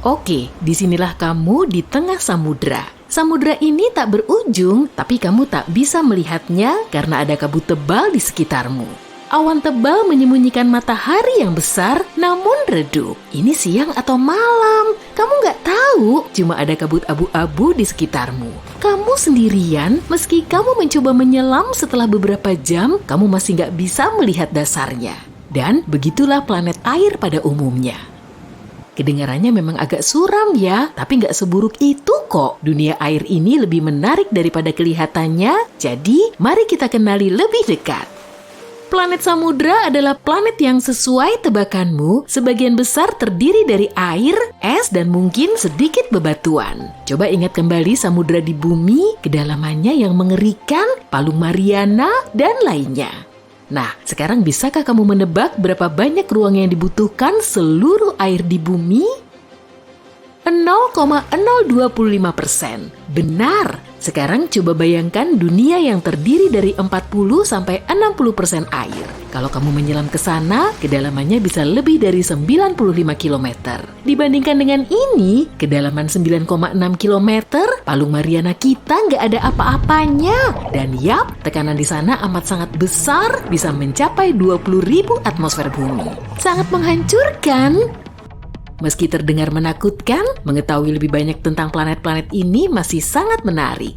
Oke, disinilah kamu di tengah samudra. Samudra ini tak berujung, tapi kamu tak bisa melihatnya karena ada kabut tebal di sekitarmu. Awan tebal menyembunyikan matahari yang besar, namun redup. Ini siang atau malam? Kamu nggak tahu, cuma ada kabut abu-abu di sekitarmu. Kamu sendirian, meski kamu mencoba menyelam setelah beberapa jam, kamu masih nggak bisa melihat dasarnya. Dan begitulah planet air pada umumnya. Kedengarannya memang agak suram ya, tapi nggak seburuk itu kok. Dunia air ini lebih menarik daripada kelihatannya, jadi mari kita kenali lebih dekat. Planet samudra adalah planet yang sesuai tebakanmu, sebagian besar terdiri dari air, es, dan mungkin sedikit bebatuan. Coba ingat kembali samudra di bumi, kedalamannya yang mengerikan, Palung Mariana, dan lainnya. Nah, sekarang bisakah kamu menebak berapa banyak ruang yang dibutuhkan seluruh air di bumi? 0,025%. Benar. Sekarang coba bayangkan dunia yang terdiri dari 40-60% air. Kalau kamu menyelam ke sana, kedalamannya bisa lebih dari 95 km. Dibandingkan dengan ini, kedalaman 9,6 km, Palung Mariana kita nggak ada apa-apanya. Dan yap, tekanan di sana amat sangat besar, bisa mencapai 20.000 atmosfer bumi. Sangat menghancurkan. Meski terdengar menakutkan, mengetahui lebih banyak tentang planet-planet ini masih sangat menarik.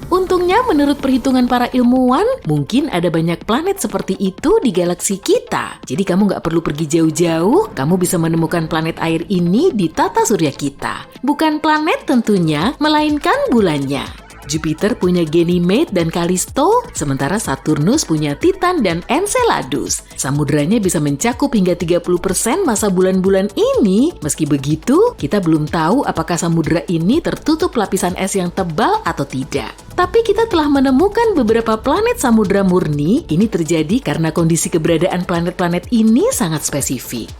Untungnya menurut perhitungan para ilmuwan, mungkin ada banyak planet seperti itu di galaksi kita. Jadi kamu nggak perlu pergi jauh-jauh, kamu bisa menemukan planet air ini di tata surya kita. Bukan planet tentunya, melainkan bulannya. Jupiter punya Ganymede dan Callisto, sementara Saturnus punya Titan dan Enceladus. Samudranya bisa mencakup hingga 30% masa bulan-bulan ini. Meski begitu, kita belum tahu apakah samudra ini tertutup lapisan es yang tebal atau tidak. Tapi kita telah menemukan beberapa planet samudra murni. Ini terjadi karena kondisi keberadaan planet-planet ini sangat spesifik.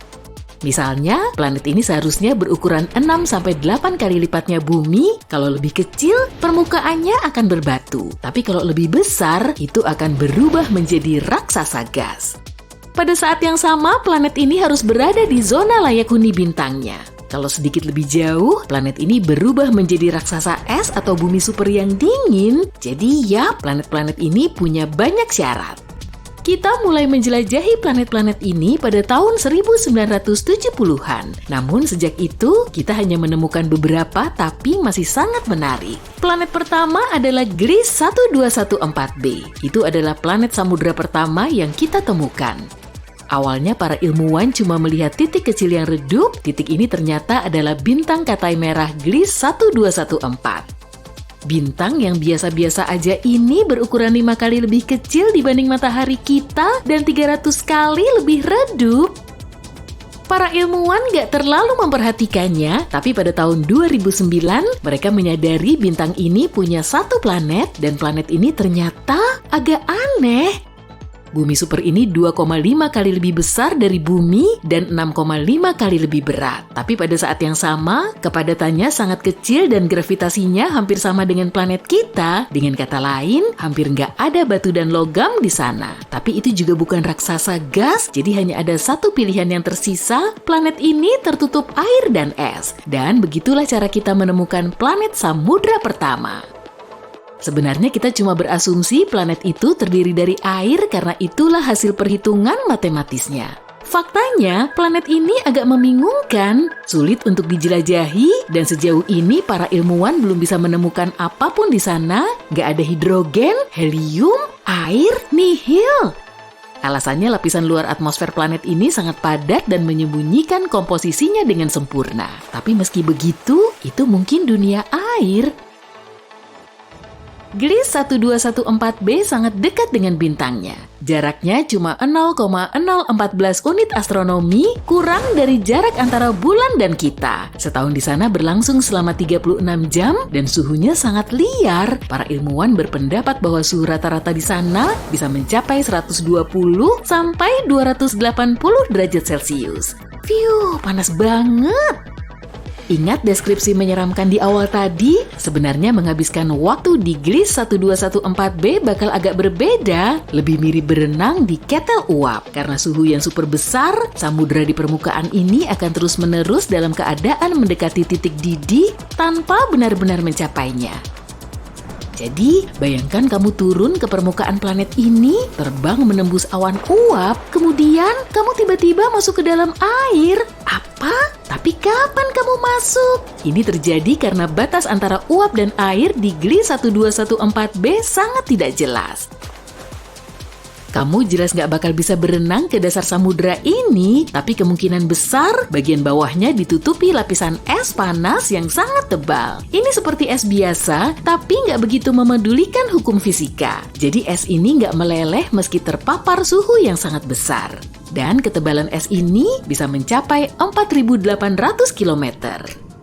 Misalnya, planet ini seharusnya berukuran 6-8 kali lipatnya bumi. Kalau lebih kecil, permukaannya akan berbatu. Tapi kalau lebih besar, itu akan berubah menjadi raksasa gas. Pada saat yang sama, planet ini harus berada di zona layak huni bintangnya. Kalau sedikit lebih jauh, planet ini berubah menjadi raksasa es atau bumi super yang dingin. Jadi ya, planet-planet ini punya banyak syarat. Kita mulai menjelajahi planet-planet ini pada tahun 1970-an. Namun sejak itu, kita hanya menemukan beberapa tapi masih sangat menarik. Planet pertama adalah Gliese 1214b. Itu adalah planet samudra pertama yang kita temukan. Awalnya para ilmuwan cuma melihat titik kecil yang redup. Titik ini ternyata adalah bintang katai merah Gliese 1214. Bintang yang biasa-biasa aja ini berukuran 5 kali lebih kecil dibanding matahari kita dan 300 kali lebih redup. Para ilmuwan gak terlalu memperhatikannya, tapi pada tahun 2009 mereka menyadari bintang ini punya satu planet dan planet ini ternyata agak aneh. Bumi super ini 2,5 kali lebih besar dari bumi dan 6,5 kali lebih berat. Tapi pada saat yang sama, kepadatannya sangat kecil dan gravitasinya hampir sama dengan planet kita. Dengan kata lain, hampir nggak ada batu dan logam di sana. Tapi itu juga bukan raksasa gas, jadi hanya ada satu pilihan yang tersisa. Planet ini tertutup air dan es. Dan begitulah cara kita menemukan planet samudra pertama. Sebenarnya kita cuma berasumsi planet itu terdiri dari air karena itulah hasil perhitungan matematisnya. Faktanya, planet ini agak membingungkan, sulit untuk dijelajahi, dan sejauh ini para ilmuwan belum bisa menemukan apapun di sana. Gak ada hidrogen, helium, air, nihil. Alasannya lapisan luar atmosfer planet ini sangat padat dan menyembunyikan komposisinya dengan sempurna. Tapi meski begitu, itu mungkin dunia air. Gliese 1214b sangat dekat dengan bintangnya. Jaraknya cuma 0,014 unit astronomi, kurang dari jarak antara bulan dan kita. Setahun di sana berlangsung selama 36 jam dan suhunya sangat liar. Para ilmuwan berpendapat bahwa suhu rata-rata di sana bisa mencapai 120 sampai 280 derajat Celcius. Panas banget. Ingat deskripsi menyeramkan di awal tadi? Sebenarnya menghabiskan waktu di Gliss 1214b bakal agak berbeda, lebih mirip berenang di ketel uap. Karena suhu yang super besar, samudra di permukaan ini akan terus-menerus dalam keadaan mendekati titik didih tanpa benar-benar mencapainya. Jadi, bayangkan kamu turun ke permukaan planet ini, terbang menembus awan uap, kemudian kamu tiba-tiba masuk ke dalam air. Apa? Tapi kapan kamu masuk? Ini terjadi karena batas antara uap dan air di Gliss 1214b sangat tidak jelas. Kamu jelas nggak bakal bisa berenang ke dasar samudra ini, tapi kemungkinan besar bagian bawahnya ditutupi lapisan es panas yang sangat tebal. Ini seperti es biasa, tapi nggak begitu memedulikan hukum fisika. Jadi es ini nggak meleleh meski terpapar suhu yang sangat besar. Dan ketebalan es ini bisa mencapai 4.800 km.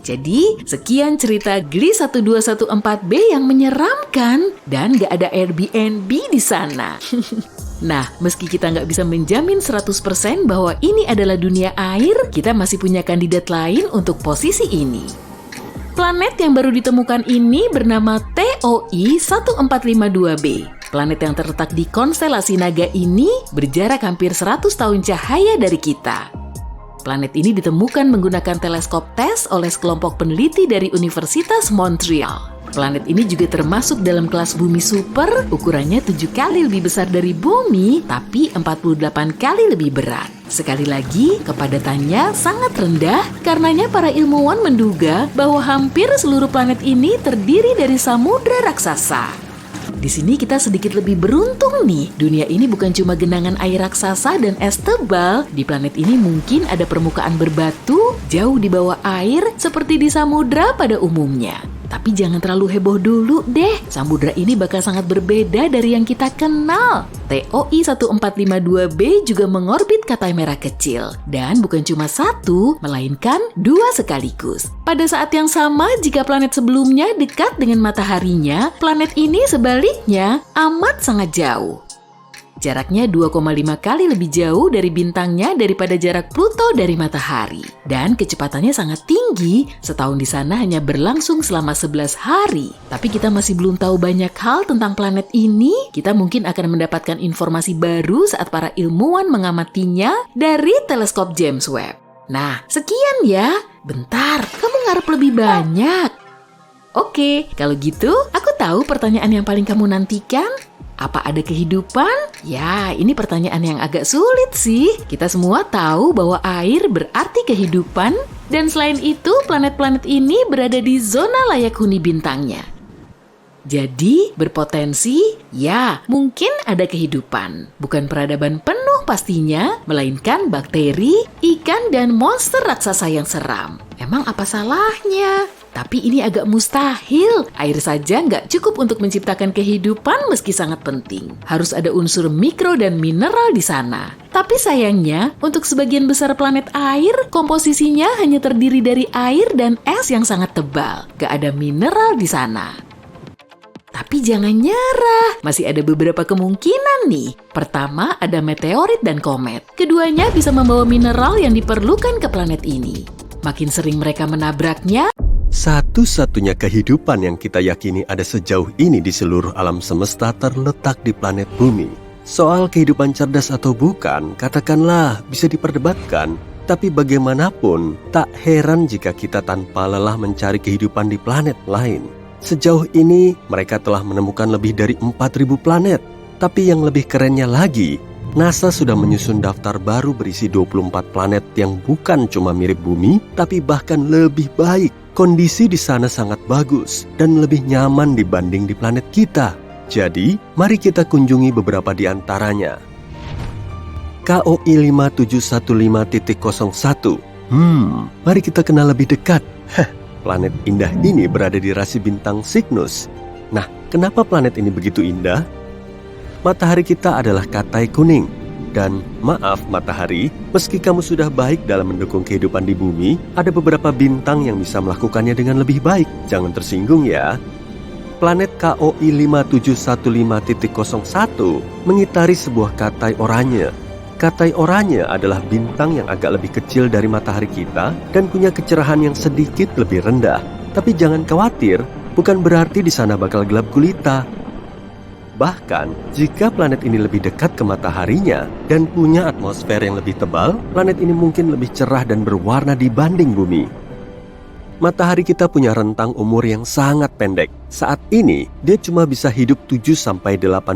Jadi, sekian cerita Gliss 1214b yang menyeramkan dan nggak ada Airbnb di sana. Nah, meski kita nggak bisa menjamin 100% bahwa ini adalah dunia air, kita masih punya kandidat lain untuk posisi ini. Planet yang baru ditemukan ini bernama TOI 1452b. Planet yang terletak di konstelasi Naga ini berjarak hampir 100 tahun cahaya dari kita. Planet ini ditemukan menggunakan teleskop TESS oleh sekelompok peneliti dari Universitas Montreal. Planet ini juga termasuk dalam kelas bumi super, ukurannya 7 kali lebih besar dari bumi, tapi 48 kali lebih berat. Sekali lagi, kepadatannya sangat rendah, karenanya para ilmuwan menduga bahwa hampir seluruh planet ini terdiri dari samudra raksasa. Di sini kita sedikit lebih beruntung nih. Dunia ini bukan cuma genangan air raksasa dan es tebal. Di planet ini mungkin ada permukaan berbatu jauh di bawah air seperti di samudra pada umumnya. Tapi jangan terlalu heboh dulu deh. Samudra ini bakal sangat berbeda dari yang kita kenal. TOI 1452b juga mengorbit Katai Merah kecil. Dan bukan cuma satu, melainkan 2 sekaligus. Pada saat yang sama, jika planet sebelumnya dekat dengan mataharinya, planet ini sebaliknya amat sangat jauh. Jaraknya 2,5 kali lebih jauh dari bintangnya daripada jarak Pluto dari matahari. Dan kecepatannya sangat tinggi, setahun di sana hanya berlangsung selama 11 hari. Tapi kita masih belum tahu banyak hal tentang planet ini. Kita mungkin akan mendapatkan informasi baru saat para ilmuwan mengamatinya dari teleskop James Webb. Nah, sekian ya. Bentar, kamu ngarep lebih banyak. Oke, kalau gitu aku tahu pertanyaan yang paling kamu nantikan. Apa ada kehidupan? Ya, ini pertanyaan yang agak sulit sih. Kita semua tahu bahwa air berarti kehidupan, dan selain itu planet-planet ini berada di zona layak huni bintangnya. Jadi, berpotensi, ya, mungkin ada kehidupan. Bukan peradaban penuh pastinya, melainkan bakteri, ikan, dan monster raksasa yang seram. Emang apa salahnya? Tapi ini agak mustahil. Air saja nggak cukup untuk menciptakan kehidupan meski sangat penting. Harus ada unsur mikro dan mineral di sana. Tapi sayangnya, untuk sebagian besar planet air, komposisinya hanya terdiri dari air dan es yang sangat tebal. Nggak ada mineral di sana. Tapi jangan nyerah, masih ada beberapa kemungkinan nih. Pertama, ada meteorit dan komet. Keduanya bisa membawa mineral yang diperlukan ke planet ini. Makin sering mereka menabraknya, satu-satunya kehidupan yang kita yakini ada sejauh ini di seluruh alam semesta terletak di planet bumi. Soal kehidupan cerdas atau bukan, katakanlah bisa diperdebatkan. Tapi bagaimanapun, tak heran jika kita tanpa lelah mencari kehidupan di planet lain. Sejauh ini, mereka telah menemukan lebih dari 4.000 planet. Tapi yang lebih kerennya lagi, NASA sudah menyusun daftar baru berisi 24 planet yang bukan cuma mirip bumi, tapi bahkan lebih baik. Kondisi di sana sangat bagus dan lebih nyaman dibanding di planet kita. Jadi, mari kita kunjungi beberapa di antaranya. KOI 5715.01. Mari kita kenal lebih dekat. Planet indah ini berada di rasi bintang Cygnus. Nah, kenapa planet ini begitu indah? Matahari kita adalah Katai kuning. Dan maaf matahari, meski kamu sudah baik dalam mendukung kehidupan di bumi, ada beberapa bintang yang bisa melakukannya dengan lebih baik. Jangan tersinggung ya. Planet KOI 5715.01 mengitari sebuah Katai oranye. Katai Oranye adalah bintang yang agak lebih kecil dari matahari kita dan punya kecerahan yang sedikit lebih rendah. Tapi jangan khawatir, bukan berarti di sana bakal gelap gulita. Bahkan, jika planet ini lebih dekat ke mataharinya dan punya atmosfer yang lebih tebal, planet ini mungkin lebih cerah dan berwarna dibanding bumi. Matahari kita punya rentang umur yang sangat pendek. Saat ini, dia cuma bisa hidup 7-8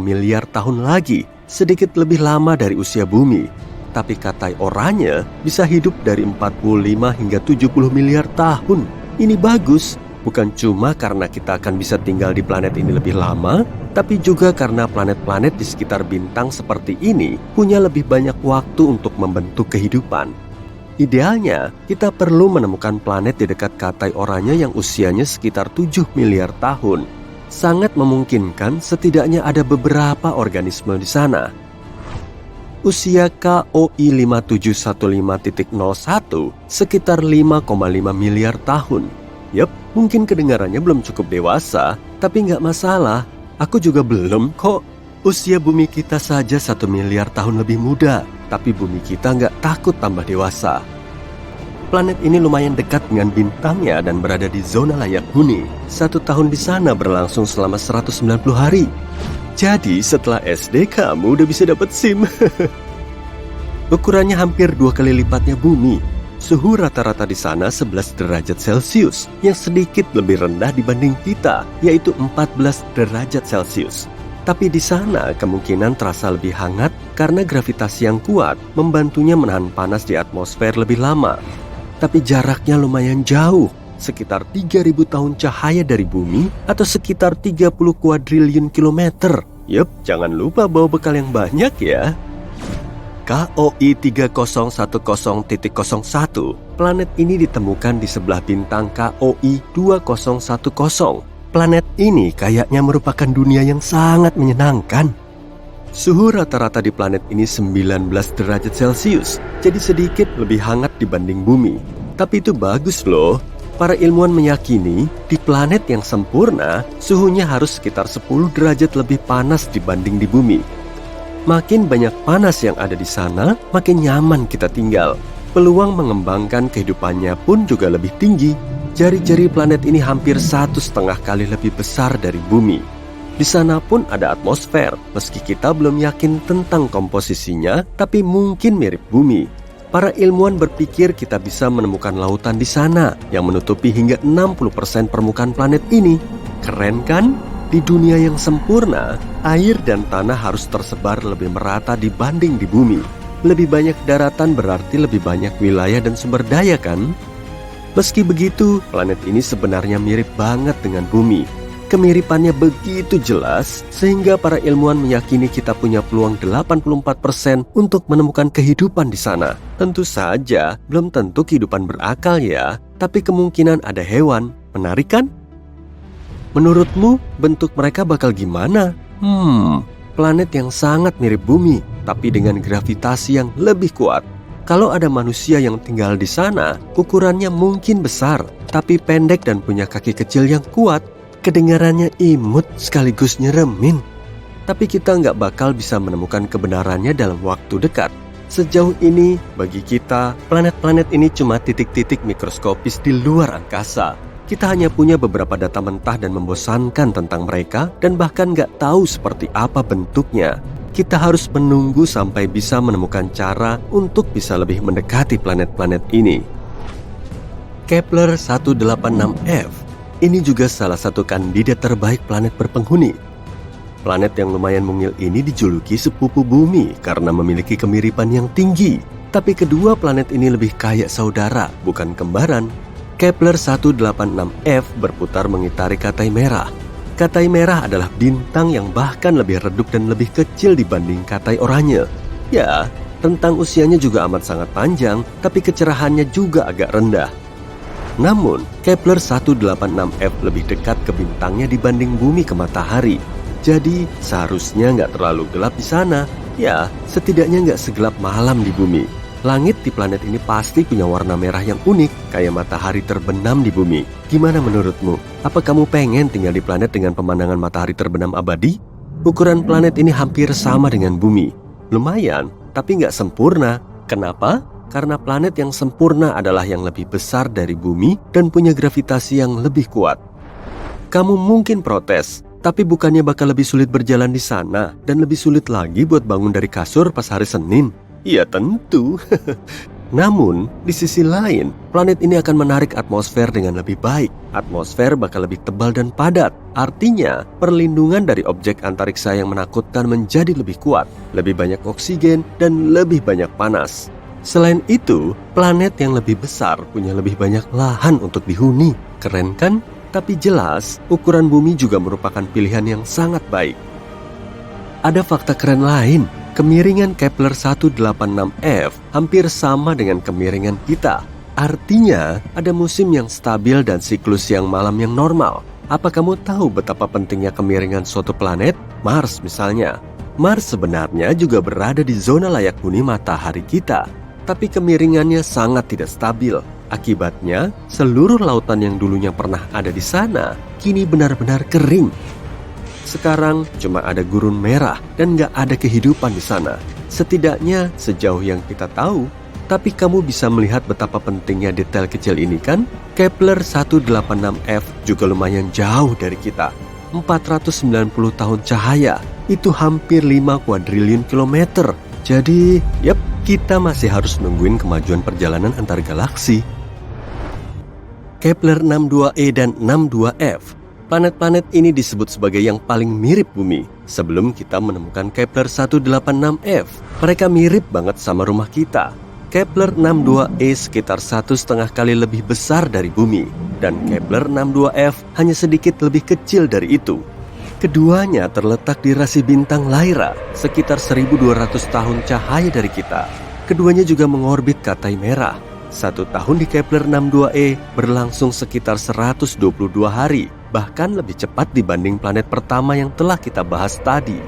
miliar tahun lagi, sedikit lebih lama dari usia bumi. Tapi Katai Oranye bisa hidup dari 45 hingga 70 miliar tahun. Ini bagus, bukan cuma karena kita akan bisa tinggal di planet ini lebih lama, tapi juga karena planet-planet di sekitar bintang seperti ini punya lebih banyak waktu untuk membentuk kehidupan. Idealnya, kita perlu menemukan planet di dekat Katai Oranye yang usianya sekitar 7 miliar tahun. Sangat memungkinkan setidaknya ada beberapa organisme di sana. Usia KOI 5715.01 sekitar 5,5 miliar tahun. Yap, mungkin kedengarannya belum cukup dewasa, tapi nggak masalah. Aku juga belum kok. Usia bumi kita saja 1 miliar tahun lebih muda, tapi bumi kita nggak takut tambah dewasa. Planet ini lumayan dekat dengan bintangnya dan berada di zona layak huni. 1 tahun di sana berlangsung selama 190 hari. Jadi setelah SD kamu udah bisa dapat SIM. Ukurannya hampir 2 kali lipatnya bumi. Suhu rata-rata di sana 11 derajat Celcius, yang sedikit lebih rendah dibanding kita, yaitu 14 derajat Celcius. Tapi di sana kemungkinan terasa lebih hangat karena gravitasi yang kuat membantunya menahan panas di atmosfer lebih lama. Tapi jaraknya lumayan jauh, sekitar 3.000 tahun cahaya dari bumi atau sekitar 30 kuadriliun kilometer. Yup, jangan lupa bawa bekal yang banyak ya. KOI 3010.01. Planet ini ditemukan di sebelah bintang KOI 2010. Planet ini kayaknya merupakan dunia yang sangat menyenangkan. Suhu rata-rata di planet ini 19 derajat Celcius, jadi sedikit lebih hangat dibanding bumi. Tapi itu bagus loh. Para ilmuwan meyakini di planet yang sempurna, suhunya harus sekitar 10 derajat lebih panas dibanding di bumi. Makin banyak panas yang ada di sana, makin nyaman kita tinggal. Peluang mengembangkan kehidupannya pun juga lebih tinggi. Jari-jari planet ini hampir 1,5 kali lebih besar dari bumi. Di sana pun ada atmosfer, meski kita belum yakin tentang komposisinya, tapi mungkin mirip bumi. Para ilmuwan berpikir kita bisa menemukan lautan di sana yang menutupi hingga 60% permukaan planet ini. Keren kan? Di dunia yang sempurna, air dan tanah harus tersebar lebih merata dibanding di bumi. Lebih banyak daratan berarti lebih banyak wilayah dan sumber daya kan? Meski begitu, planet ini sebenarnya mirip banget dengan bumi. Kemiripannya begitu jelas sehingga para ilmuwan meyakini kita punya peluang 84% untuk menemukan kehidupan di sana. Tentu saja, belum tentu kehidupan berakal ya, tapi kemungkinan ada hewan. Menarik kan? Menurutmu, bentuk mereka bakal gimana? Planet yang sangat mirip bumi, tapi dengan gravitasi yang lebih kuat. Kalau ada manusia yang tinggal di sana, ukurannya mungkin besar, tapi pendek dan punya kaki kecil yang kuat. Kedengarannya imut sekaligus nyeremin. Tapi kita nggak bakal bisa menemukan kebenarannya dalam waktu dekat. Sejauh ini, bagi kita, planet-planet ini cuma titik-titik mikroskopis di luar angkasa. Kita hanya punya beberapa data mentah dan membosankan tentang mereka, dan bahkan nggak tahu seperti apa bentuknya. Kita harus menunggu sampai bisa menemukan cara untuk bisa lebih mendekati planet-planet ini. Kepler 186f. Ini juga salah satu kandidat terbaik planet berpenghuni. Planet yang lumayan mungil ini dijuluki sepupu bumi karena memiliki kemiripan yang tinggi. Tapi kedua planet ini lebih kayak saudara, bukan kembaran. Kepler 186f berputar mengitari Katai Merah. Katai Merah adalah bintang yang bahkan lebih redup dan lebih kecil dibanding Katai Oranye. Ya, rentang usianya juga amat sangat panjang, tapi kecerahannya juga agak rendah. Namun, Kepler 186f lebih dekat ke bintangnya dibanding bumi ke matahari. Jadi, seharusnya nggak terlalu gelap di sana. Ya, setidaknya nggak segelap malam di bumi. Langit di planet ini pasti punya warna merah yang unik, kayak matahari terbenam di bumi. Gimana menurutmu? Apa kamu pengen tinggal di planet dengan pemandangan matahari terbenam abadi? Ukuran planet ini hampir sama dengan bumi. Lumayan, tapi nggak sempurna. Kenapa? Karena planet yang sempurna adalah yang lebih besar dari bumi dan punya gravitasi yang lebih kuat. Kamu mungkin protes, tapi bukannya bakal lebih sulit berjalan di sana dan lebih sulit lagi buat bangun dari kasur pas hari Senin? Iya tentu. Namun, di sisi lain, planet ini akan menarik atmosfer dengan lebih baik. Atmosfer bakal lebih tebal dan padat. Artinya, perlindungan dari objek antariksa yang menakutkan menjadi lebih kuat, lebih banyak oksigen, dan lebih banyak panas. Selain itu, planet yang lebih besar punya lebih banyak lahan untuk dihuni. Keren kan? Tapi jelas, ukuran bumi juga merupakan pilihan yang sangat baik. Ada fakta keren lain. Kemiringan Kepler 186f hampir sama dengan kemiringan kita. Artinya, ada musim yang stabil dan siklus yang malam yang normal. Apa kamu tahu betapa pentingnya kemiringan suatu planet? Mars misalnya. Mars sebenarnya juga berada di zona layak huni matahari kita. Tapi kemiringannya sangat tidak stabil. Akibatnya, seluruh lautan yang dulunya pernah ada di sana, kini benar-benar kering. Sekarang cuma ada gurun merah dan nggak ada kehidupan di sana. Setidaknya sejauh yang kita tahu. Tapi kamu bisa melihat betapa pentingnya detail kecil ini kan? Kepler 186f juga lumayan jauh dari kita. 490 tahun cahaya, itu hampir 5 kuadriliun kilometer. Jadi, kita masih harus nungguin kemajuan perjalanan antar galaksi. Kepler 62e dan 62f. Planet-planet ini disebut sebagai yang paling mirip bumi. Sebelum kita menemukan Kepler 186f, mereka mirip banget sama rumah kita. Kepler 62e sekitar 1,5 kali lebih besar dari bumi, dan Kepler 62f hanya sedikit lebih kecil dari itu. Keduanya terletak di rasi bintang Lyra, sekitar 1.200 tahun cahaya dari kita. Keduanya juga mengorbit Katai Merah. 1 tahun di Kepler 62e berlangsung sekitar 122 hari, bahkan lebih cepat dibanding planet pertama yang telah kita bahas tadi.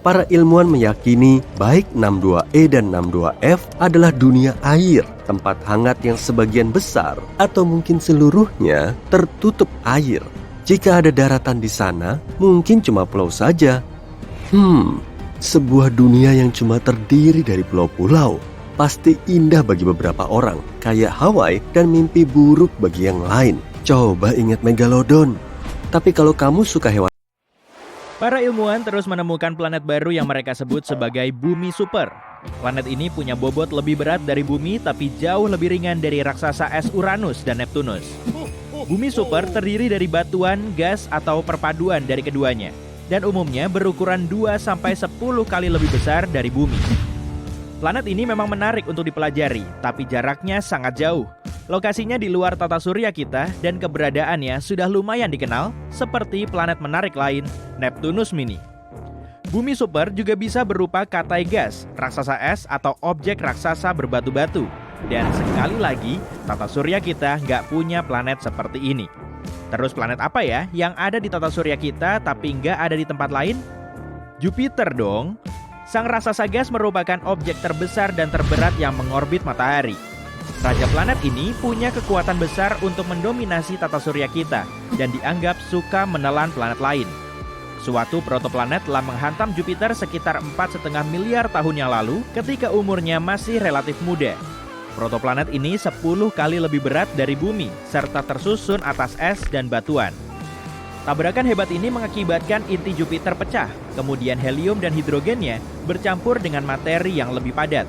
Para ilmuwan meyakini baik 62e dan 62f adalah dunia air, tempat hangat yang sebagian besar atau mungkin seluruhnya tertutup air. Jika ada daratan di sana, mungkin cuma pulau saja. Sebuah dunia yang cuma terdiri dari pulau-pulau. Pasti indah bagi beberapa orang, kayak Hawaii dan mimpi buruk bagi yang lain. Coba ingat Megalodon. Tapi kalau kamu suka hewan... Para ilmuwan terus menemukan planet baru yang mereka sebut sebagai bumi super. Planet ini punya bobot lebih berat dari bumi tapi jauh lebih ringan dari raksasa es Uranus dan Neptunus. Bumi super terdiri dari batuan, gas, atau perpaduan dari keduanya. Dan umumnya berukuran 2-10 kali lebih besar dari bumi. Planet ini memang menarik untuk dipelajari, tapi jaraknya sangat jauh. Lokasinya di luar tata surya kita dan keberadaannya sudah lumayan dikenal, seperti planet menarik lain, Neptunus Mini. Bumi super juga bisa berupa katai gas, raksasa es, atau objek raksasa berbatu-batu. Dan sekali lagi, tata surya kita nggak punya planet seperti ini. Terus planet apa ya yang ada di tata surya kita tapi nggak ada di tempat lain? Jupiter dong. Sang raksasa gas merupakan objek terbesar dan terberat yang mengorbit matahari. Raja planet ini punya kekuatan besar untuk mendominasi tata surya kita dan dianggap suka menelan planet lain. Suatu protoplanet telah menghantam Jupiter sekitar 4,5 miliar tahun yang lalu ketika umurnya masih relatif muda. Protoplanet ini 10 kali lebih berat dari bumi serta tersusun atas es dan batuan. Tabrakan hebat ini mengakibatkan inti Jupiter pecah, kemudian helium dan hidrogennya bercampur dengan materi yang lebih padat.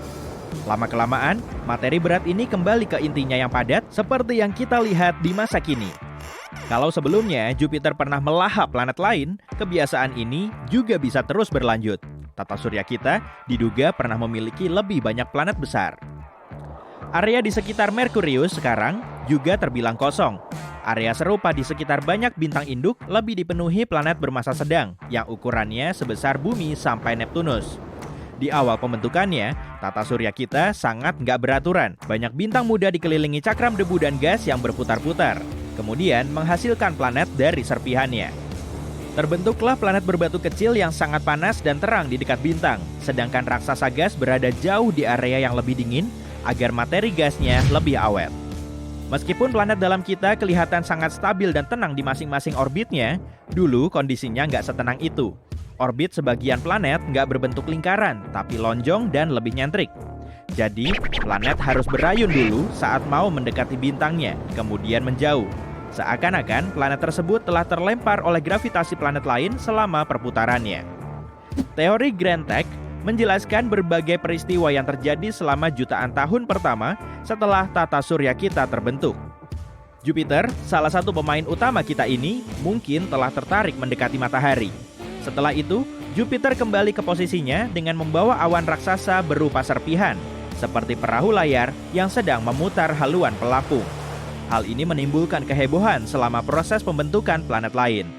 Lama-kelamaan, materi berat ini kembali ke intinya yang padat seperti yang kita lihat di masa kini. Kalau sebelumnya Jupiter pernah melahap planet lain, kebiasaan ini juga bisa terus berlanjut. Tata surya kita diduga pernah memiliki lebih banyak planet besar. Area di sekitar Merkurius sekarang juga terbilang kosong. Area serupa di sekitar banyak bintang induk lebih dipenuhi planet bermassa sedang yang ukurannya sebesar bumi sampai Neptunus. Di awal pembentukannya, tata surya kita sangat nggak beraturan. Banyak bintang muda dikelilingi cakram debu dan gas yang berputar-putar, kemudian menghasilkan planet dari serpihannya. Terbentuklah planet berbatu kecil yang sangat panas dan terang di dekat bintang, sedangkan raksasa gas berada jauh di area yang lebih dingin agar materi gasnya lebih awet. Meskipun planet dalam kita kelihatan sangat stabil dan tenang di masing-masing orbitnya, dulu kondisinya nggak setenang itu. orbit sebagian planet nggak berbentuk lingkaran, tapi lonjong dan lebih nyentrik. Jadi, planet harus berayun dulu saat mau mendekati bintangnya, kemudian menjauh. Seakan-akan planet tersebut telah terlempar oleh gravitasi planet lain selama perputarannya. Teori Grand Tech menjelaskan berbagai peristiwa yang terjadi selama jutaan tahun pertama setelah tata surya kita terbentuk. Jupiter, salah satu pemain utama kita ini, mungkin telah tertarik mendekati matahari. Setelah itu, Jupiter kembali ke posisinya dengan membawa awan raksasa berupa serpihan, seperti perahu layar yang sedang memutar haluan pelampung. Hal ini menimbulkan kehebohan selama proses pembentukan planet lain.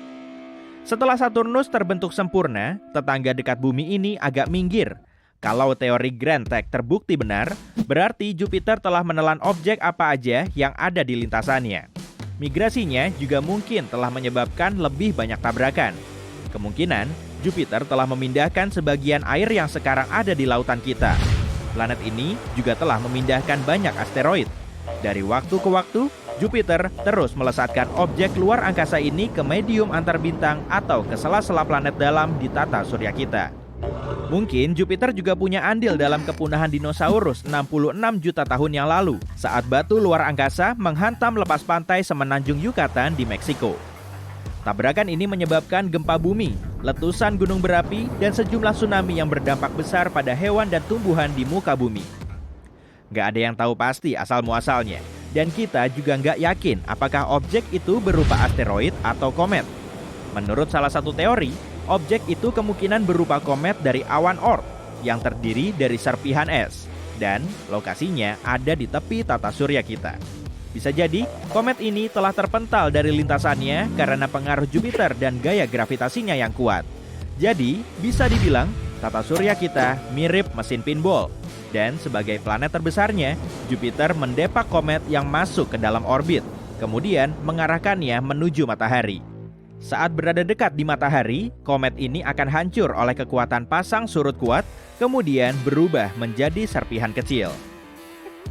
Setelah Saturnus terbentuk sempurna, tetangga dekat bumi ini agak minggir. Kalau teori Grand Tech terbukti benar, berarti Jupiter telah menelan objek apa aja yang ada di lintasannya. Migrasinya juga mungkin telah menyebabkan lebih banyak tabrakan. Kemungkinan, Jupiter telah memindahkan sebagian air yang sekarang ada di lautan kita. Planet ini juga telah memindahkan banyak asteroid. Dari waktu ke waktu, Jupiter terus melesatkan objek luar angkasa ini ke medium antar bintang atau ke sela-sela planet dalam di tata surya kita. Mungkin Jupiter juga punya andil dalam kepunahan dinosaurus 66 juta tahun yang lalu saat batu luar angkasa menghantam lepas pantai semenanjung Yucatan di Meksiko. Tabrakan ini menyebabkan gempa bumi, letusan gunung berapi, dan sejumlah tsunami yang berdampak besar pada hewan dan tumbuhan di muka bumi. Nggak ada yang tahu pasti asal-muasalnya. Dan kita juga nggak yakin apakah objek itu berupa asteroid atau komet. Menurut salah satu teori, objek itu kemungkinan berupa komet dari awan Oort yang terdiri dari serpihan es. Dan lokasinya ada di tepi tata surya kita. Bisa jadi, komet ini telah terpental dari lintasannya karena pengaruh Jupiter dan gaya gravitasinya yang kuat. Jadi, bisa dibilang, tata surya kita mirip mesin pinball. Dan sebagai planet terbesarnya, Jupiter mendepak komet yang masuk ke dalam orbit, kemudian mengarahkannya menuju matahari. Saat berada dekat di matahari, komet ini akan hancur oleh kekuatan pasang surut kuat, kemudian berubah menjadi serpihan kecil.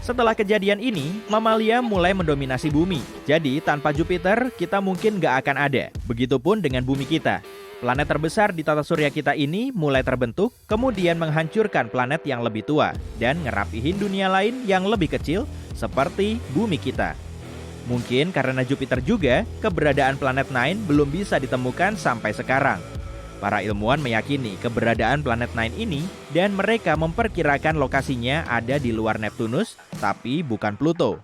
Setelah kejadian ini, mamalia mulai mendominasi bumi. Jadi, tanpa Jupiter, kita mungkin nggak akan ada. Begitupun dengan bumi kita. Planet terbesar di tata surya kita ini mulai terbentuk, kemudian menghancurkan planet yang lebih tua dan ngerapihin dunia lain yang lebih kecil seperti bumi kita. Mungkin karena Jupiter juga, keberadaan planet Nine belum bisa ditemukan sampai sekarang. Para ilmuwan meyakini keberadaan planet Nine ini dan mereka memperkirakan lokasinya ada di luar Neptunus, tapi bukan Pluto.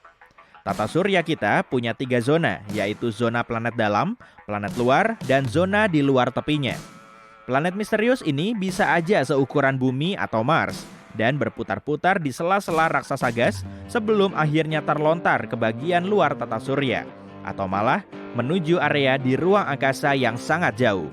Tata surya kita punya 3 zona, yaitu zona planet dalam, planet luar, dan zona di luar tepinya. Planet misterius ini bisa aja seukuran bumi atau Mars, dan berputar-putar di sela-sela raksasa gas sebelum akhirnya terlontar ke bagian luar tata surya, atau malah menuju area di ruang angkasa yang sangat jauh.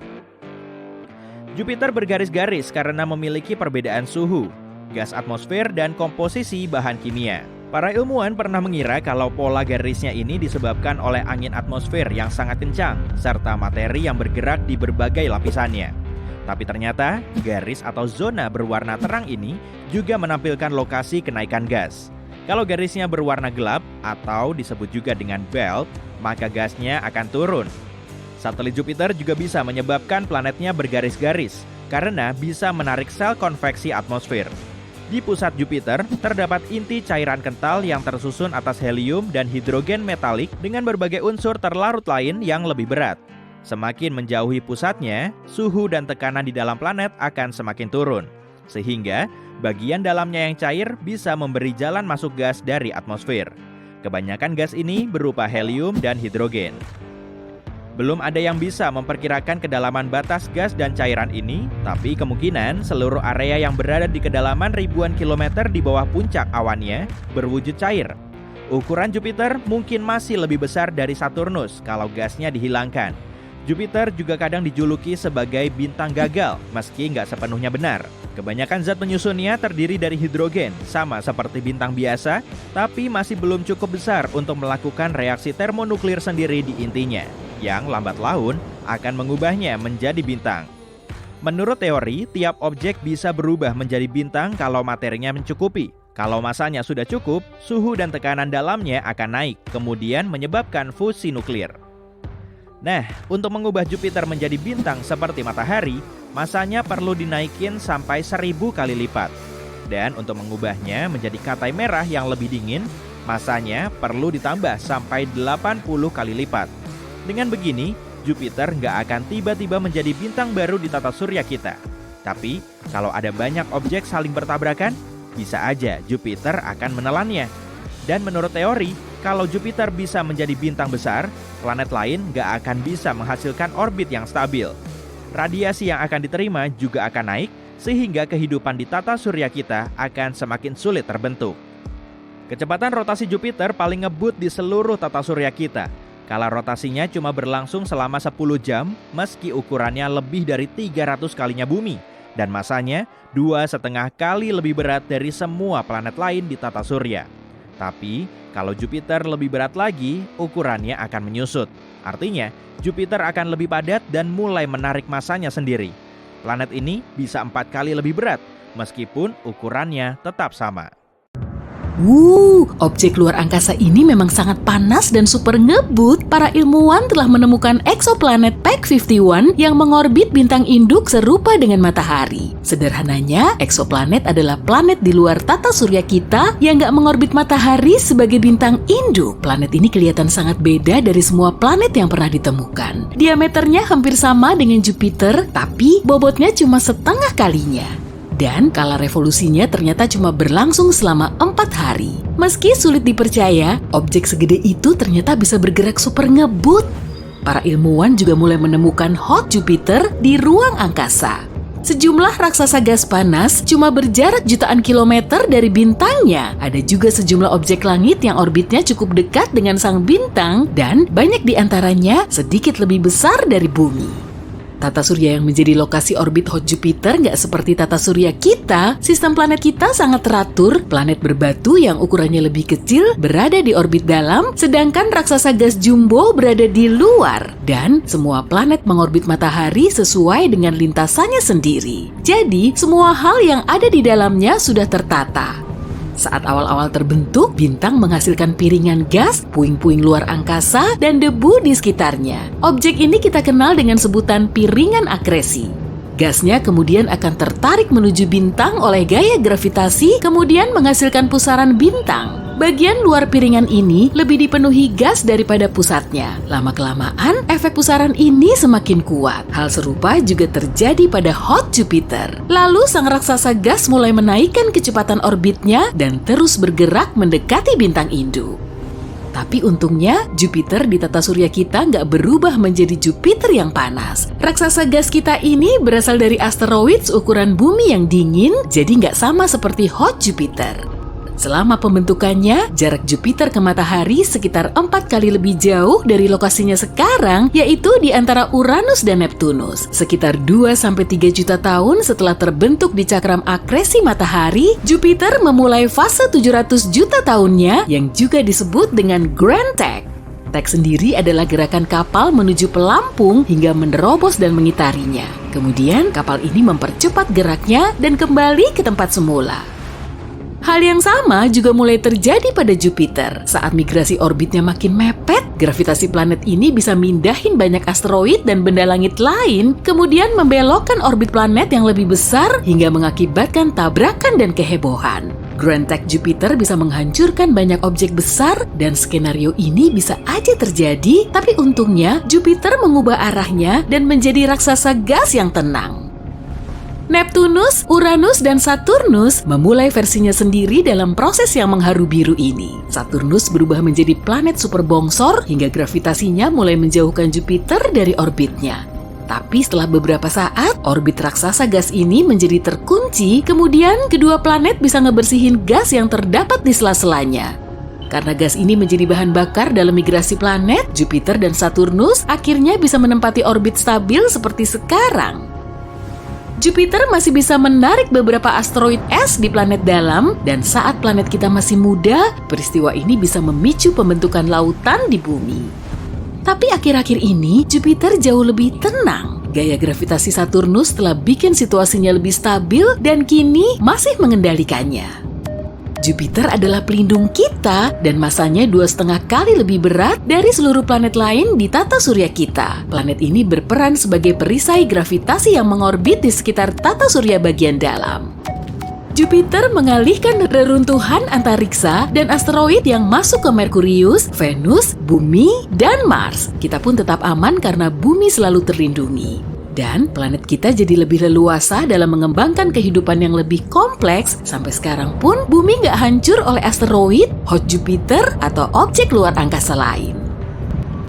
Jupiter bergaris-garis karena memiliki perbedaan suhu, gas atmosfer, dan komposisi bahan kimia. Para ilmuwan pernah mengira kalau pola garisnya ini disebabkan oleh angin atmosfer yang sangat kencang, serta materi yang bergerak di berbagai lapisannya. Tapi ternyata, garis atau zona berwarna terang ini juga menampilkan lokasi kenaikan gas. Kalau garisnya berwarna gelap, atau disebut juga dengan belt, maka gasnya akan turun. Satelit Jupiter juga bisa menyebabkan planetnya bergaris-garis, karena bisa menarik sel konveksi atmosfer. Di pusat Jupiter, terdapat inti cairan kental yang tersusun atas helium dan hidrogen metalik dengan berbagai unsur terlarut lain yang lebih berat. Semakin menjauhi pusatnya, suhu dan tekanan di dalam planet akan semakin turun. Sehingga, bagian dalamnya yang cair bisa memberi jalan masuk gas dari atmosfer. Kebanyakan gas ini berupa helium dan hidrogen. Belum ada yang bisa memperkirakan kedalaman batas gas dan cairan ini, tapi kemungkinan seluruh area yang berada di kedalaman ribuan kilometer di bawah puncak awannya berwujud cair. Ukuran Jupiter mungkin masih lebih besar dari Saturnus kalau gasnya dihilangkan. Jupiter juga kadang dijuluki sebagai bintang gagal, meski nggak sepenuhnya benar. Kebanyakan zat penyusunnya terdiri dari hidrogen, sama seperti bintang biasa, tapi masih belum cukup besar untuk melakukan reaksi termonuklir sendiri di intinya, yang lambat laun akan mengubahnya menjadi bintang. Menurut teori, tiap objek bisa berubah menjadi bintang kalau materinya mencukupi. Kalau masanya sudah cukup, suhu dan tekanan dalamnya akan naik, kemudian menyebabkan fusi nuklir. Nah, untuk mengubah Jupiter menjadi bintang seperti matahari, Masanya perlu dinaikin sampai 1000 kali lipat. Dan untuk mengubahnya menjadi katai merah yang lebih dingin, masanya perlu ditambah sampai 80 kali lipat. Dengan begini, Jupiter nggak akan tiba-tiba menjadi bintang baru di tata surya kita. Tapi, kalau ada banyak objek saling bertabrakan, bisa aja Jupiter akan menelannya. Dan menurut teori, kalau Jupiter bisa menjadi bintang besar, planet lain nggak akan bisa menghasilkan orbit yang stabil. Radiasi yang akan diterima juga akan naik, sehingga kehidupan di tata surya kita akan semakin sulit terbentuk. Kecepatan rotasi Jupiter paling ngebut di seluruh tata surya kita. Kala rotasinya cuma berlangsung selama 10 jam, meski ukurannya lebih dari 300 kalinya bumi, dan masanya 2,5 kali lebih berat dari semua planet lain di tata surya. Tapi, kalau Jupiter lebih berat lagi, ukurannya akan menyusut. Artinya, Jupiter akan lebih padat dan mulai menarik masanya sendiri. Planet ini bisa 4 kali lebih berat, meskipun ukurannya tetap sama. Objek luar angkasa ini memang sangat panas dan super ngebut. Para ilmuwan telah menemukan eksoplanet PAC 51 yang mengorbit bintang induk serupa dengan matahari. Sederhananya, eksoplanet adalah planet di luar tata surya kita yang nggak mengorbit matahari sebagai bintang induk. Planet ini kelihatan sangat beda dari semua planet yang pernah ditemukan. Diameternya hampir sama dengan Jupiter, tapi bobotnya cuma setengah kalinya. Dan kala revolusinya ternyata cuma berlangsung selama 4 hari. Meski sulit dipercaya, objek segede itu ternyata bisa bergerak super ngebut. Para ilmuwan juga mulai menemukan hot Jupiter di ruang angkasa. Sejumlah raksasa gas panas cuma berjarak jutaan kilometer dari bintangnya. Ada juga sejumlah objek langit yang orbitnya cukup dekat dengan sang bintang dan banyak di antaranya sedikit lebih besar dari bumi. Tata surya yang menjadi lokasi orbit hot Jupiter nggak seperti tata surya kita. Sistem planet kita sangat teratur. Planet berbatu yang ukurannya lebih kecil berada di orbit dalam, sedangkan raksasa gas jumbo berada di luar. Dan semua planet mengorbit matahari sesuai dengan lintasannya sendiri. Jadi, semua hal yang ada di dalamnya sudah tertata. Saat awal-awal terbentuk, bintang menghasilkan piringan gas, puing-puing luar angkasa, dan debu di sekitarnya. Objek ini kita kenal dengan sebutan piringan akresi. Gasnya kemudian akan tertarik menuju bintang oleh gaya gravitasi, kemudian menghasilkan pusaran bintang. Bagian luar piringan ini lebih dipenuhi gas daripada pusatnya. Lama-kelamaan, efek pusaran ini semakin kuat. Hal serupa juga terjadi pada hot Jupiter. Lalu sang raksasa gas mulai menaikkan kecepatan orbitnya dan terus bergerak mendekati bintang induk. Tapi untungnya, Jupiter di tata surya kita nggak berubah menjadi Jupiter yang panas. Raksasa gas kita ini berasal dari asteroid ukuran bumi yang dingin, jadi nggak sama seperti hot Jupiter. Selama pembentukannya, jarak Jupiter ke matahari sekitar 4 kali lebih jauh dari lokasinya sekarang, yaitu di antara Uranus dan Neptunus. Sekitar 2-3 juta tahun setelah terbentuk di cakram akresi matahari, Jupiter memulai fase 700 juta tahunnya yang juga disebut dengan Grand Trek. Trek sendiri adalah gerakan kapal menuju pelampung hingga menerobos dan mengitarinya. Kemudian kapal ini mempercepat geraknya dan kembali ke tempat semula. Hal yang sama juga mulai terjadi pada Jupiter. Saat migrasi orbitnya makin mepet, gravitasi planet ini bisa mindahin banyak asteroid dan benda langit lain, kemudian membelokkan orbit planet yang lebih besar hingga mengakibatkan tabrakan dan kehebohan. Grand Trek Jupiter bisa menghancurkan banyak objek besar dan skenario ini bisa aja terjadi, tapi untungnya Jupiter mengubah arahnya dan menjadi raksasa gas yang tenang. Neptunus, Uranus, dan Saturnus memulai versinya sendiri dalam proses yang mengharu biru ini. Saturnus berubah menjadi planet super bongsor hingga gravitasinya mulai menjauhkan Jupiter dari orbitnya. Tapi setelah beberapa saat, orbit raksasa gas ini menjadi terkunci, kemudian kedua planet bisa ngebersihin gas yang terdapat di sela-selanya. Karena gas ini menjadi bahan bakar dalam migrasi planet, Jupiter dan Saturnus akhirnya bisa menempati orbit stabil seperti sekarang. Jupiter masih bisa menarik beberapa asteroid es di planet dalam, dan saat planet kita masih muda, peristiwa ini bisa memicu pembentukan lautan di bumi. Tapi akhir-akhir ini, Jupiter jauh lebih tenang. Gaya gravitasi Saturnus telah bikin situasinya lebih stabil dan kini masih mengendalikannya. Jupiter adalah pelindung kita dan massanya 2,5 kali lebih berat dari seluruh planet lain di tata surya kita. Planet ini berperan sebagai perisai gravitasi yang mengorbit di sekitar tata surya bagian dalam. Jupiter mengalihkan reruntuhan antariksa dan asteroid yang masuk ke Merkurius, Venus, Bumi, dan Mars. Kita pun tetap aman karena Bumi selalu terlindungi. Dan planet kita jadi lebih leluasa dalam mengembangkan kehidupan yang lebih kompleks. Sampai sekarang pun Bumi nggak hancur oleh asteroid, hot Jupiter, atau objek luar angkasa lain.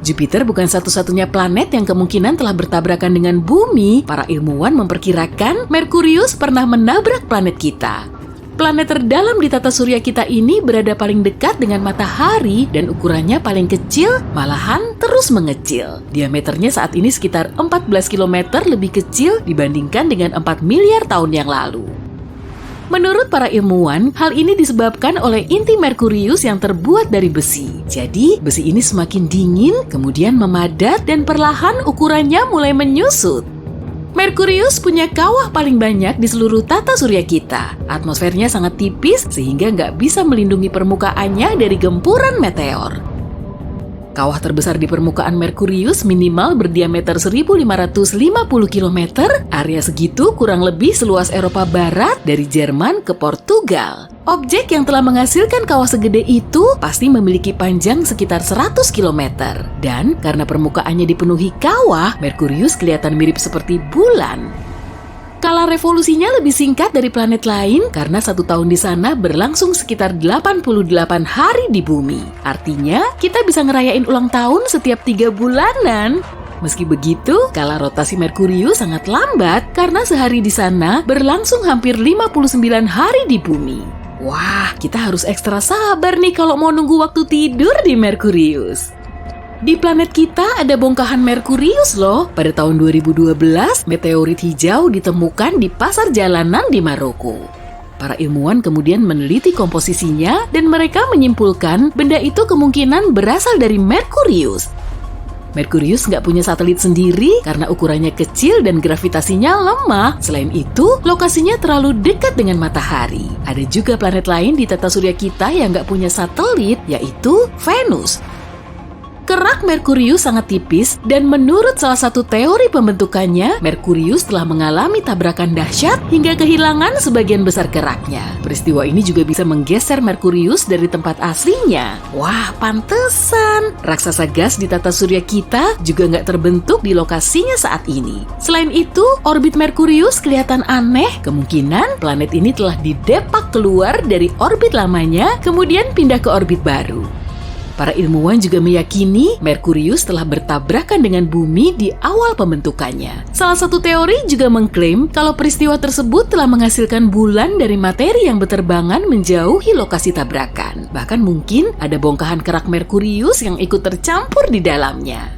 Jupiter bukan satu-satunya planet yang kemungkinan telah bertabrakan dengan Bumi. Para ilmuwan memperkirakan Merkurius pernah menabrak planet kita. Planet terdalam di tata surya kita ini berada paling dekat dengan matahari dan ukurannya paling kecil, malahan terus mengecil. Diameternya saat ini sekitar 14 km lebih kecil dibandingkan dengan 4 miliar tahun yang lalu. Menurut para ilmuwan, hal ini disebabkan oleh inti Merkurius yang terbuat dari besi. Jadi, besi ini semakin dingin, kemudian memadat dan perlahan ukurannya mulai menyusut. Merkurius punya kawah paling banyak di seluruh tata surya kita. Atmosfernya sangat tipis sehingga nggak bisa melindungi permukaannya dari gempuran meteor. Kawah terbesar di permukaan Merkurius minimal berdiameter 1.550 km, area segitu kurang lebih seluas Eropa Barat dari Jerman ke Portugal. Objek yang telah menghasilkan kawah segede itu pasti memiliki panjang sekitar 100 km. Dan karena permukaannya dipenuhi kawah, Merkurius kelihatan mirip seperti bulan. Skala revolusinya lebih singkat dari planet lain karena 1 tahun di sana berlangsung sekitar 88 hari di bumi. Artinya, kita bisa ngerayain ulang tahun setiap 3 bulanan. Meski begitu, skala rotasi Merkurius sangat lambat karena sehari di sana berlangsung hampir 59 hari di bumi. Wah, kita harus ekstra sabar nih kalau mau nunggu waktu tidur di Merkurius. Di planet kita ada bongkahan Merkurius loh. Pada tahun 2012, meteorit hijau ditemukan di pasar jalanan di Maroko. Para ilmuwan kemudian meneliti komposisinya dan mereka menyimpulkan benda itu kemungkinan berasal dari Merkurius. Merkurius nggak punya satelit sendiri karena ukurannya kecil dan gravitasinya lemah. Selain itu, lokasinya terlalu dekat dengan matahari. Ada juga planet lain di tata surya kita yang nggak punya satelit, yaitu Venus. Kerak Merkurius sangat tipis dan menurut salah satu teori pembentukannya, Merkurius telah mengalami tabrakan dahsyat hingga kehilangan sebagian besar keraknya. Peristiwa ini juga bisa menggeser Merkurius dari tempat aslinya. Wah, pantesan raksasa gas di tata surya kita juga nggak terbentuk di lokasinya saat ini. Selain itu, orbit Merkurius kelihatan aneh. Kemungkinan planet ini telah didepak keluar dari orbit lamanya, kemudian pindah ke orbit baru. Para ilmuwan juga meyakini Merkurius telah bertabrakan dengan bumi di awal pembentukannya. Salah satu teori juga mengklaim kalau peristiwa tersebut telah menghasilkan bulan dari materi yang berterbangan menjauhi lokasi tabrakan. Bahkan mungkin ada bongkahan kerak Merkurius yang ikut tercampur di dalamnya.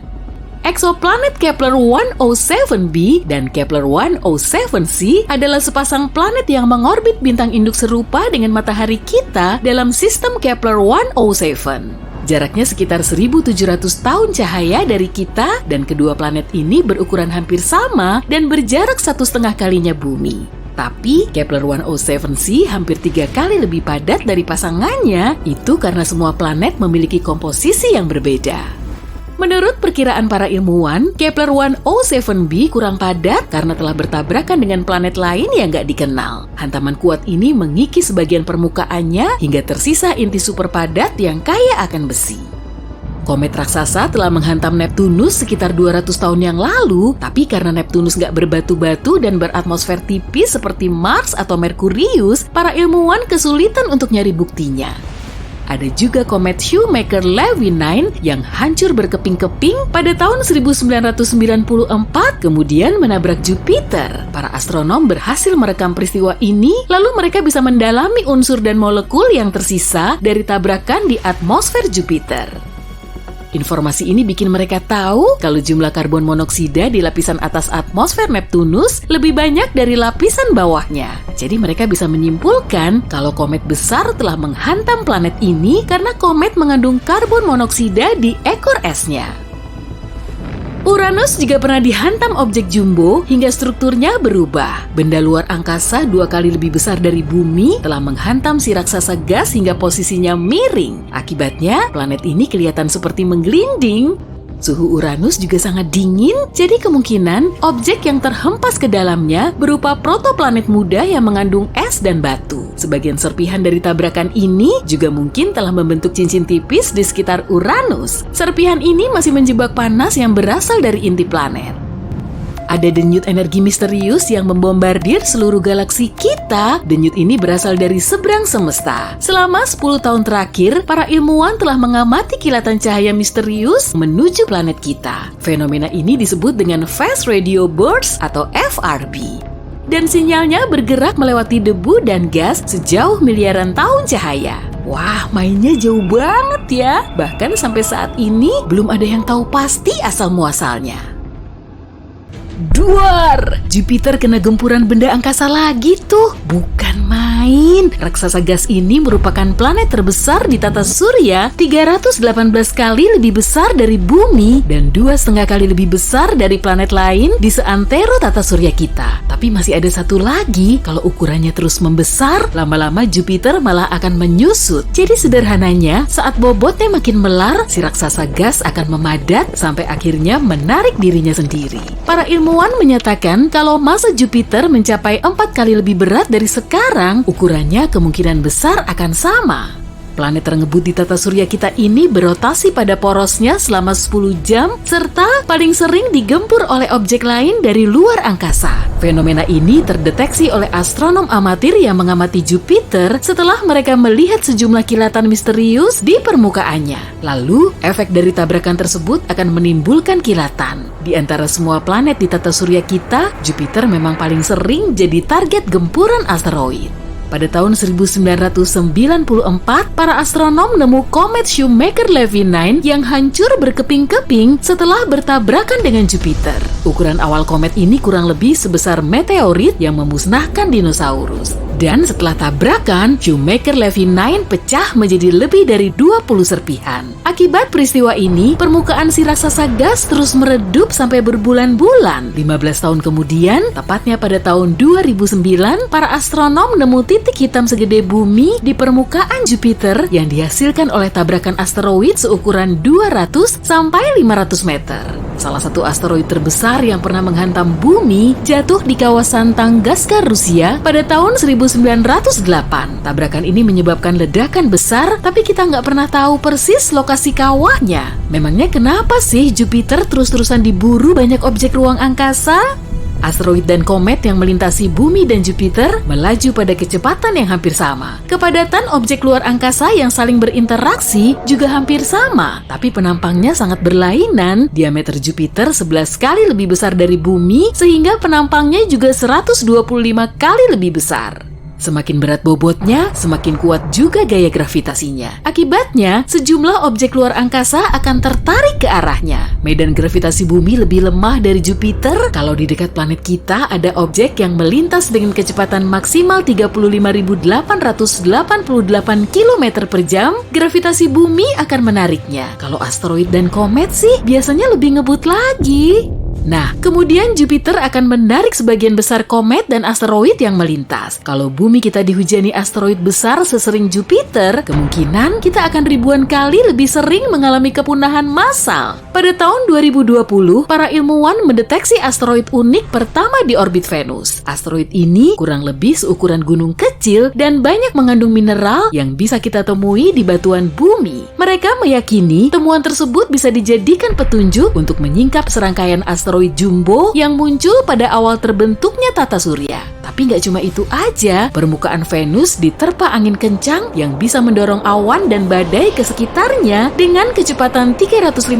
Eksoplanet Kepler 107b dan Kepler 107c adalah sepasang planet yang mengorbit bintang induk serupa dengan matahari kita dalam sistem Kepler 107. Jaraknya sekitar 1.700 tahun cahaya dari kita dan kedua planet ini berukuran hampir sama dan berjarak 1,5 kalinya bumi. Tapi Kepler 107c hampir 3 kali lebih padat dari pasangannya, itu karena semua planet memiliki komposisi yang berbeda. Menurut perkiraan para ilmuwan, Kepler 107b kurang padat karena telah bertabrakan dengan planet lain yang gak dikenal. Hantaman kuat ini mengikis sebagian permukaannya hingga tersisa inti super padat yang kaya akan besi. Komet raksasa telah menghantam Neptunus sekitar 200 tahun yang lalu, tapi karena Neptunus gak berbatu-batu dan beratmosfer tipis seperti Mars atau Merkurius, para ilmuwan kesulitan untuk nyari buktinya. Ada juga komet Shoemaker-Levy 9 yang hancur berkeping-keping pada tahun 1994 kemudian menabrak Jupiter. Para astronom berhasil merekam peristiwa ini, lalu mereka bisa mendalami unsur dan molekul yang tersisa dari tabrakan di atmosfer Jupiter. Informasi ini bikin mereka tahu kalau jumlah karbon monoksida di lapisan atas atmosfer Neptunus lebih banyak dari lapisan bawahnya. Jadi mereka bisa menyimpulkan kalau komet besar telah menghantam planet ini karena komet mengandung karbon monoksida di ekor esnya. Uranus juga pernah dihantam objek jumbo hingga strukturnya berubah. Benda luar angkasa 2 kali lebih besar dari bumi telah menghantam si raksasa gas hingga posisinya miring. Akibatnya, planet ini kelihatan seperti menggelinding. Suhu Uranus juga sangat dingin, jadi kemungkinan objek yang terhempas ke dalamnya berupa protoplanet muda yang mengandung es dan batu. Sebagian serpihan dari tabrakan ini juga mungkin telah membentuk cincin tipis di sekitar Uranus. Serpihan ini masih menjebak panas yang berasal dari inti planet. Ada denyut energi misterius yang membombardir seluruh galaksi kita. Denyut ini berasal dari seberang semesta. Selama 10 tahun terakhir, para ilmuwan telah mengamati kilatan cahaya misterius menuju planet kita. Fenomena ini disebut dengan Fast Radio Bursts atau FRB. Dan sinyalnya bergerak melewati debu dan gas sejauh miliaran tahun cahaya. Wah, mainnya jauh banget ya. Bahkan sampai saat ini belum ada yang tahu pasti asal-muasalnya. Duar! Jupiter kena gempuran benda angkasa lagi tuh. Bukan main. Raksasa gas ini merupakan planet terbesar di tata surya, 318 kali lebih besar dari bumi dan 2,5 kali lebih besar dari planet lain di seantero tata surya kita. Tapi masih ada satu lagi, kalau ukurannya terus membesar, lama-lama Jupiter malah akan menyusut. Jadi sederhananya, saat bobotnya makin melar, si raksasa gas akan memadat sampai akhirnya menarik dirinya sendiri. Para ilmuwan menyatakan kalau massa Jupiter mencapai 4 kali lebih berat dari sekarang, ukurannya kemungkinan besar akan sama. Planet tersebut di tata surya kita ini berotasi pada porosnya selama 10 jam, serta paling sering digempur oleh objek lain dari luar angkasa. Fenomena ini terdeteksi oleh astronom amatir yang mengamati Jupiter setelah mereka melihat sejumlah kilatan misterius di permukaannya. Lalu, efek dari tabrakan tersebut akan menimbulkan kilatan. Di antara semua planet di tata surya kita, Jupiter memang paling sering jadi target gempuran asteroid. Pada tahun 1994, para astronom nemu komet Shoemaker-Levy 9 yang hancur berkeping-keping setelah bertabrakan dengan Jupiter. Ukuran awal komet ini kurang lebih sebesar meteorit yang memusnahkan dinosaurus. Dan setelah tabrakan, Shoemaker-Levy 9 pecah menjadi lebih dari 20 serpihan. Akibat peristiwa ini, permukaan si raksasa gas terus meredup sampai berbulan-bulan. 15 tahun kemudian, tepatnya pada tahun 2009, para astronom nemu titik hitam segede bumi di permukaan Jupiter yang dihasilkan oleh tabrakan asteroid seukuran 200 sampai 500 meter. Salah satu asteroid terbesar yang pernah menghantam bumi jatuh di kawasan Tunguska, Rusia pada tahun 1908. Tabrakan ini menyebabkan ledakan besar, tapi kita nggak pernah tahu persis lokasi kawahnya. Memangnya kenapa sih Jupiter terus-terusan diburu banyak objek ruang angkasa? Asteroid dan komet yang melintasi bumi dan Jupiter melaju pada kecepatan yang hampir sama. Kepadatan objek luar angkasa yang saling berinteraksi juga hampir sama, tapi penampangnya sangat berlainan. Diameter Jupiter 11 kali lebih besar dari bumi, sehingga penampangnya juga 125 kali lebih besar. Semakin berat bobotnya, semakin kuat juga gaya gravitasinya. Akibatnya, sejumlah objek luar angkasa akan tertarik ke arahnya. Medan gravitasi bumi lebih lemah dari Jupiter. Kalau di dekat planet kita ada objek yang melintas dengan kecepatan maksimal 35.888 km per jam, gravitasi bumi akan menariknya. Kalau asteroid dan komet sih biasanya lebih ngebut lagi. Nah, kemudian Jupiter akan menarik sebagian besar komet dan asteroid yang melintas. Kalau bumi kita dihujani asteroid besar sesering Jupiter, kemungkinan kita akan ribuan kali lebih sering mengalami kepunahan massal. Pada tahun 2020, para ilmuwan mendeteksi asteroid unik pertama di orbit Venus. Asteroid ini kurang lebih seukuran gunung kecil dan banyak mengandung mineral yang bisa kita temui di batuan bumi. Mereka meyakini temuan tersebut bisa dijadikan petunjuk untuk menyingkap serangkaian asteroid jumbo yang muncul pada awal terbentuknya tata surya. Tapi nggak cuma itu aja, permukaan Venus diterpa angin kencang yang bisa mendorong awan dan badai ke sekitarnya dengan kecepatan 354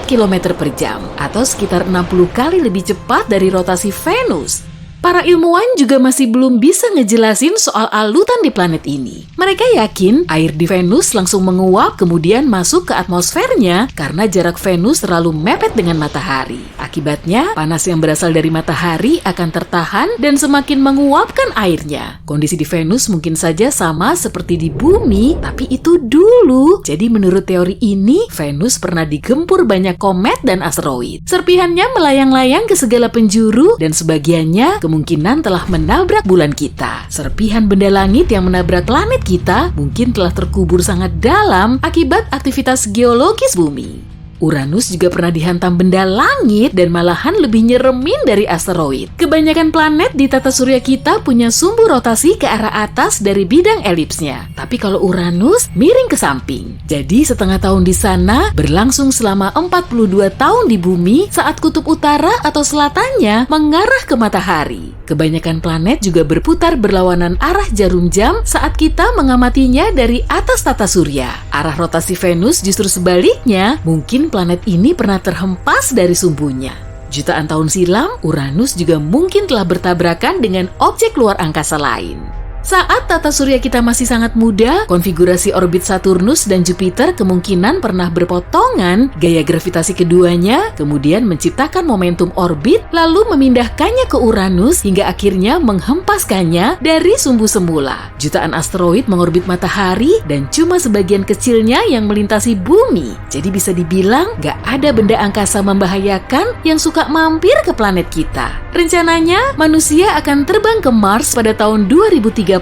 km per jam atau sekitar 60 kali lebih cepat dari rotasi Venus. Para ilmuwan juga masih belum bisa ngejelasin soal alutan di planet ini. Mereka yakin air di Venus langsung menguap kemudian masuk ke atmosfernya karena jarak Venus terlalu mepet dengan matahari. Akibatnya, panas yang berasal dari matahari akan tertahan dan semakin menguapkan airnya. Kondisi di Venus mungkin saja sama seperti di bumi, tapi itu dulu. Jadi menurut teori ini, Venus pernah digempur banyak komet dan asteroid. Serpihannya melayang-layang ke segala penjuru dan sebagiannya kemungkinan telah menabrak bulan kita. Serpihan benda langit yang menabrak planet kita mungkin telah terkubur sangat dalam akibat aktivitas geologis bumi. Uranus juga pernah dihantam benda langit dan malahan lebih nyeremin dari asteroid. Kebanyakan planet di tata surya kita punya sumbu rotasi ke arah atas dari bidang elipsnya. Tapi kalau Uranus miring ke samping. Jadi setengah tahun di sana berlangsung selama 42 tahun di bumi saat kutub utara atau selatannya mengarah ke matahari. Kebanyakan planet juga berputar berlawanan arah jarum jam saat kita mengamatinya dari atas tata surya. Arah rotasi Venus justru sebaliknya, mungkin planet ini pernah terhempas dari sumbunya. Jutaan tahun silam, Uranus juga mungkin telah bertabrakan dengan objek luar angkasa lain. Saat tata surya kita masih sangat muda, konfigurasi orbit Saturnus dan Jupiter kemungkinan pernah berpotongan, gaya gravitasi keduanya kemudian menciptakan momentum orbit lalu memindahkannya ke Uranus hingga akhirnya menghempaskannya dari sumbu semula. Jutaan asteroid mengorbit matahari dan cuma sebagian kecilnya yang melintasi bumi. Jadi bisa dibilang gak ada benda angkasa membahayakan yang suka mampir ke planet kita. Rencananya, manusia akan terbang ke Mars pada tahun 2030.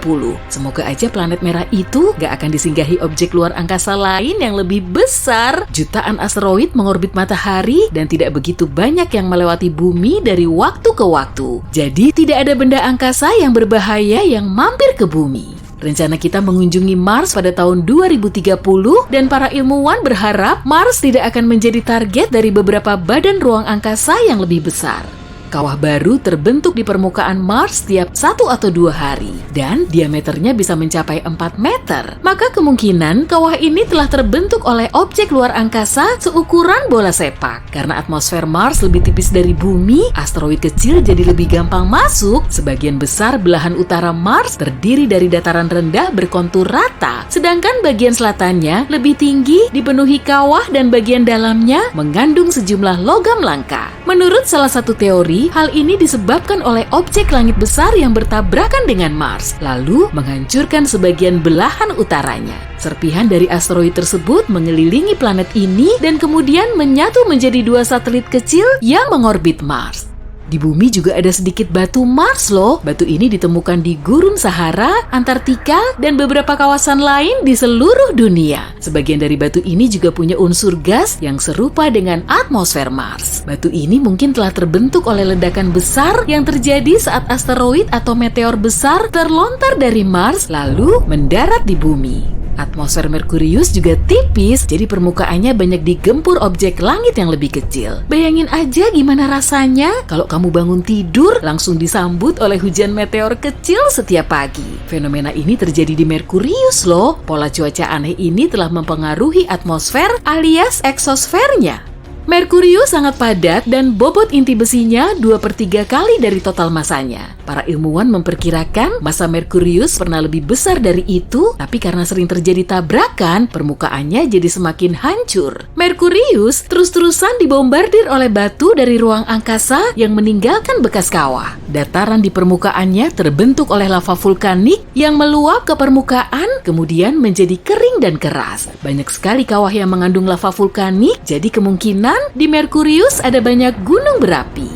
Semoga aja planet merah itu gak akan disinggahi objek luar angkasa lain yang lebih besar. Jutaan asteroid mengorbit matahari dan tidak begitu banyak yang melewati bumi dari waktu ke waktu. Jadi tidak ada benda angkasa yang berbahaya yang mampir ke bumi. Rencana kita mengunjungi Mars pada tahun 2030 dan para ilmuwan berharap Mars tidak akan menjadi target dari beberapa badan ruang angkasa yang lebih besar. Kawah baru terbentuk di permukaan Mars setiap 1 atau 2 hari dan diameternya bisa mencapai 4 meter. Maka kemungkinan kawah ini telah terbentuk oleh objek luar angkasa seukuran bola sepak. Karena atmosfer Mars lebih tipis dari bumi, asteroid kecil jadi lebih gampang masuk. Sebagian besar belahan utara Mars terdiri dari dataran rendah berkontur rata, sedangkan bagian selatannya lebih tinggi, dipenuhi kawah dan bagian dalamnya mengandung sejumlah logam langka. Menurut salah satu teori, hal ini disebabkan oleh objek langit besar yang bertabrakan dengan Mars, lalu menghancurkan sebagian belahan utaranya. Serpihan dari asteroid tersebut mengelilingi planet ini dan kemudian menyatu menjadi 2 satelit kecil yang mengorbit Mars. Di bumi juga ada sedikit batu Mars loh. Batu ini ditemukan di Gurun Sahara, Antartika, dan beberapa kawasan lain di seluruh dunia. Sebagian dari batu ini juga punya unsur gas yang serupa dengan atmosfer Mars. Batu ini mungkin telah terbentuk oleh ledakan besar yang terjadi saat asteroid atau meteor besar terlontar dari Mars lalu mendarat di bumi. Atmosfer Merkurius juga tipis, jadi permukaannya banyak digempur objek langit yang lebih kecil. Bayangin aja gimana rasanya kalau kamu bangun tidur langsung disambut oleh hujan meteor kecil setiap pagi. Fenomena ini terjadi di Merkurius loh. Pola cuaca aneh ini telah mempengaruhi atmosfer alias eksosfernya. Merkurius sangat padat dan bobot inti besinya 2/3 kali dari total masanya. Para ilmuwan memperkirakan massa Merkurius pernah lebih besar dari itu, tapi karena sering terjadi tabrakan, permukaannya jadi semakin hancur. Merkurius terus-terusan dibombardir oleh batu dari ruang angkasa yang meninggalkan bekas kawah. Dataran di permukaannya terbentuk oleh lava vulkanik yang meluap ke permukaan, kemudian menjadi kering dan keras. Banyak sekali kawah yang mengandung lava vulkanik, jadi kemungkinan di Merkurius ada banyak gunung berapi.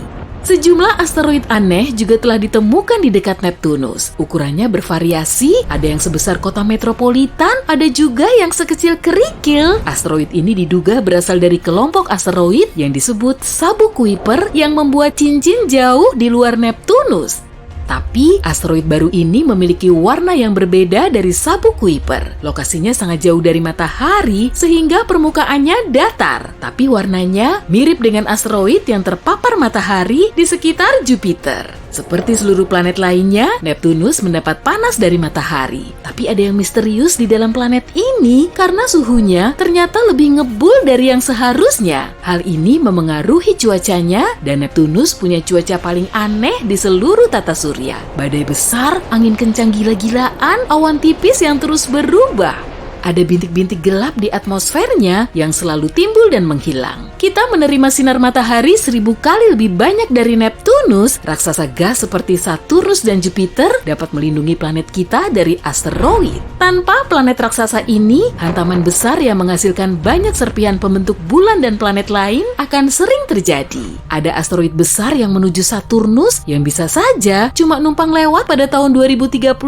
Sejumlah asteroid aneh juga telah ditemukan di dekat Neptunus. Ukurannya bervariasi, ada yang sebesar kota metropolitan, ada juga yang sekecil kerikil. Asteroid ini diduga berasal dari kelompok asteroid yang disebut Sabu Kuiper yang membuat cincin jauh di luar Neptunus. Tapi, asteroid baru ini memiliki warna yang berbeda dari Sabu Kuiper. Lokasinya sangat jauh dari matahari, sehingga permukaannya datar. Tapi warnanya mirip dengan asteroid yang terpapar matahari di sekitar Jupiter. Seperti seluruh planet lainnya, Neptunus mendapat panas dari matahari. Tapi ada yang misterius di dalam planet ini karena suhunya ternyata lebih ngebul dari yang seharusnya. Hal ini memengaruhi cuacanya dan Neptunus punya cuaca paling aneh di seluruh tata surya. Badai besar, angin kencang gila-gilaan, awan tipis yang terus berubah. Ada bintik-bintik gelap di atmosfernya yang selalu timbul dan menghilang. Kita menerima sinar matahari 1000 kali lebih banyak dari Neptunus. Raksasa gas seperti Saturnus dan Jupiter dapat melindungi planet kita dari asteroid. Tanpa planet raksasa ini, hantaman besar yang menghasilkan banyak serpihan pembentuk bulan dan planet lain akan sering terjadi. Ada asteroid besar yang menuju Saturnus yang bisa saja cuma numpang lewat pada tahun 2031.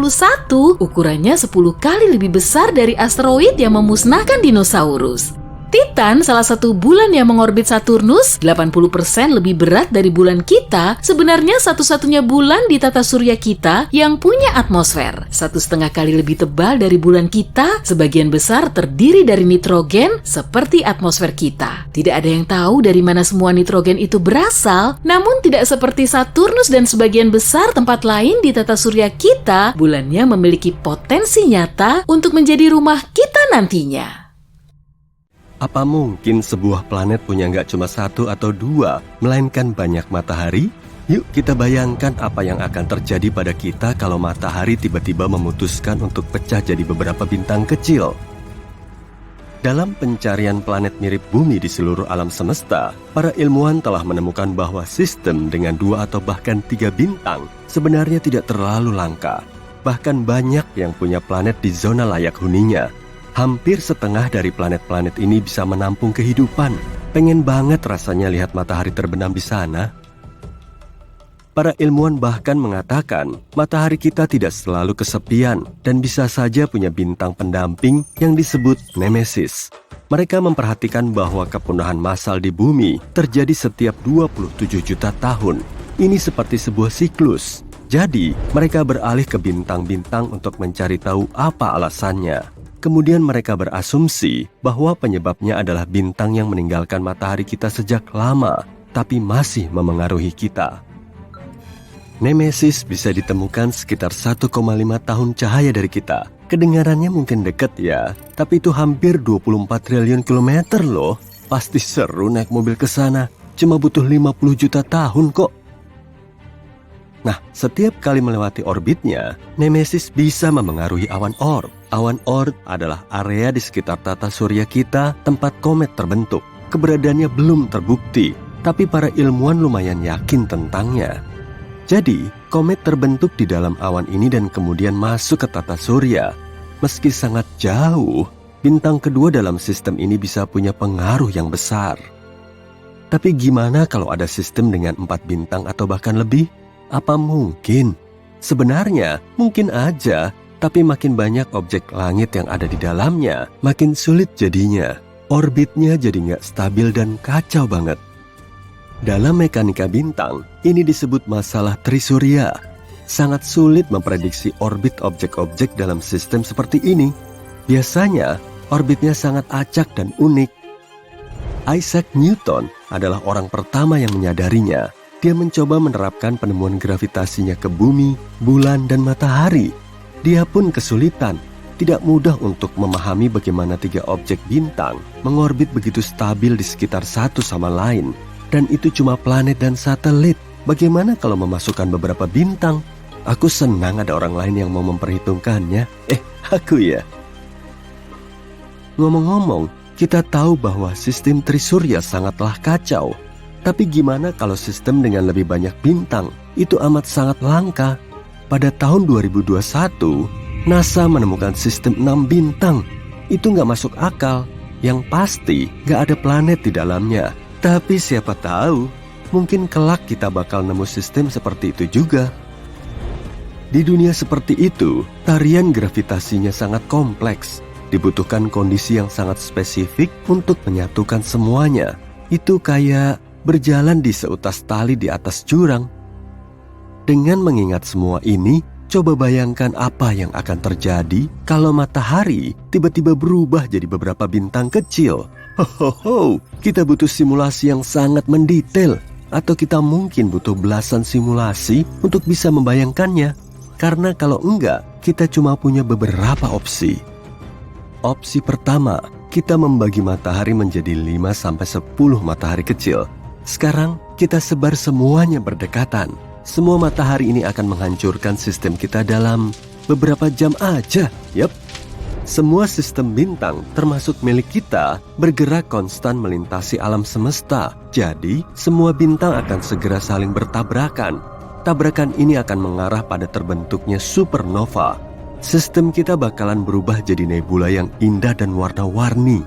Ukurannya 10 kali lebih besar dari asteroid yang memusnahkan dinosaurus. Titan, salah satu bulan yang mengorbit Saturnus, 80% lebih berat dari bulan kita, sebenarnya satu-satunya bulan di tata surya kita yang punya atmosfer. 1,5 kali lebih tebal dari bulan kita, sebagian besar terdiri dari nitrogen seperti atmosfer kita. Tidak ada yang tahu dari mana semua nitrogen itu berasal, namun tidak seperti Saturnus dan sebagian besar tempat lain di tata surya kita, bulannya memiliki potensi nyata untuk menjadi rumah kita nantinya. Apa mungkin sebuah planet punya nggak cuma satu atau dua, melainkan banyak matahari? Yuk kita bayangkan apa yang akan terjadi pada kita kalau matahari tiba-tiba memutuskan untuk pecah jadi beberapa bintang kecil. Dalam pencarian planet mirip bumi di seluruh alam semesta, para ilmuwan telah menemukan bahwa sistem dengan 2 atau bahkan 3 bintang sebenarnya tidak terlalu langka. Bahkan banyak yang punya planet di zona layak huninya. Hampir setengah dari planet-planet ini bisa menampung kehidupan. Pengen banget rasanya lihat matahari terbenam di sana. Para ilmuwan bahkan mengatakan, matahari kita tidak selalu kesepian dan bisa saja punya bintang pendamping yang disebut Nemesis. Mereka memperhatikan bahwa kepunahan massal di bumi terjadi setiap 27 juta tahun. Ini seperti sebuah siklus. Jadi, mereka beralih ke bintang-bintang untuk mencari tahu apa alasannya. Kemudian mereka berasumsi bahwa penyebabnya adalah bintang yang meninggalkan matahari kita sejak lama, tapi masih memengaruhi kita. Nemesis bisa ditemukan sekitar 1,5 tahun cahaya dari kita. Kedengarannya mungkin dekat ya, tapi itu hampir 24 triliun kilometer loh. Pasti seru naik mobil ke sana, cuma butuh 50 juta tahun kok. Nah, setiap kali melewati orbitnya, Nemesis bisa memengaruhi awan Oort. Awan Oort adalah area di sekitar tata surya kita tempat komet terbentuk. Keberadaannya belum terbukti, tapi para ilmuwan lumayan yakin tentangnya. Jadi, komet terbentuk di dalam awan ini dan kemudian masuk ke tata surya. Meski sangat jauh, bintang kedua dalam sistem ini bisa punya pengaruh yang besar. Tapi gimana kalau ada sistem dengan 4 bintang atau bahkan lebih? Apa mungkin? Sebenarnya, mungkin aja. Tapi makin banyak objek langit yang ada di dalamnya, makin sulit jadinya. Orbitnya jadi nggak stabil dan kacau banget. Dalam mekanika bintang, ini disebut masalah trisurya. Sangat sulit memprediksi orbit objek-objek dalam sistem seperti ini. Biasanya, orbitnya sangat acak dan unik. Isaac Newton adalah orang pertama yang menyadarinya. Dia mencoba menerapkan penemuan gravitasinya ke bumi, bulan, dan matahari. Dia pun kesulitan, tidak mudah untuk memahami bagaimana 3 objek bintang mengorbit begitu stabil di sekitar satu sama lain. Dan itu cuma planet dan satelit. Bagaimana kalau memasukkan beberapa bintang? Aku senang ada orang lain yang mau memperhitungkannya. Aku ya. Ngomong-ngomong, kita tahu bahwa sistem trisurya sangatlah kacau. Tapi gimana kalau sistem dengan lebih banyak bintang? Itu amat sangat langka. Pada tahun 2021, NASA menemukan sistem 6 bintang. Itu nggak masuk akal. Yang pasti nggak ada planet di dalamnya. Tapi siapa tahu, mungkin kelak kita bakal nemu sistem seperti itu juga. Di dunia seperti itu, tarian gravitasinya sangat kompleks. Dibutuhkan kondisi yang sangat spesifik untuk menyatukan semuanya. Itu kayak berjalan di seutas tali di atas jurang. Dengan mengingat semua ini, coba bayangkan apa yang akan terjadi kalau matahari tiba-tiba berubah jadi beberapa bintang kecil. Kita butuh simulasi yang sangat mendetail, atau kita mungkin butuh belasan simulasi untuk bisa membayangkannya. Karena kalau enggak, kita cuma punya beberapa opsi. Opsi pertama, kita membagi matahari menjadi 5-10 matahari kecil. Sekarang kita sebar semuanya berdekatan. Semua matahari ini akan menghancurkan sistem kita dalam beberapa jam aja. Yap. Semua sistem bintang termasuk milik kita bergerak konstan melintasi alam semesta. Jadi semua bintang akan segera saling bertabrakan. Tabrakan ini akan mengarah pada terbentuknya supernova. Sistem kita bakalan berubah jadi nebula yang indah dan warna-warni.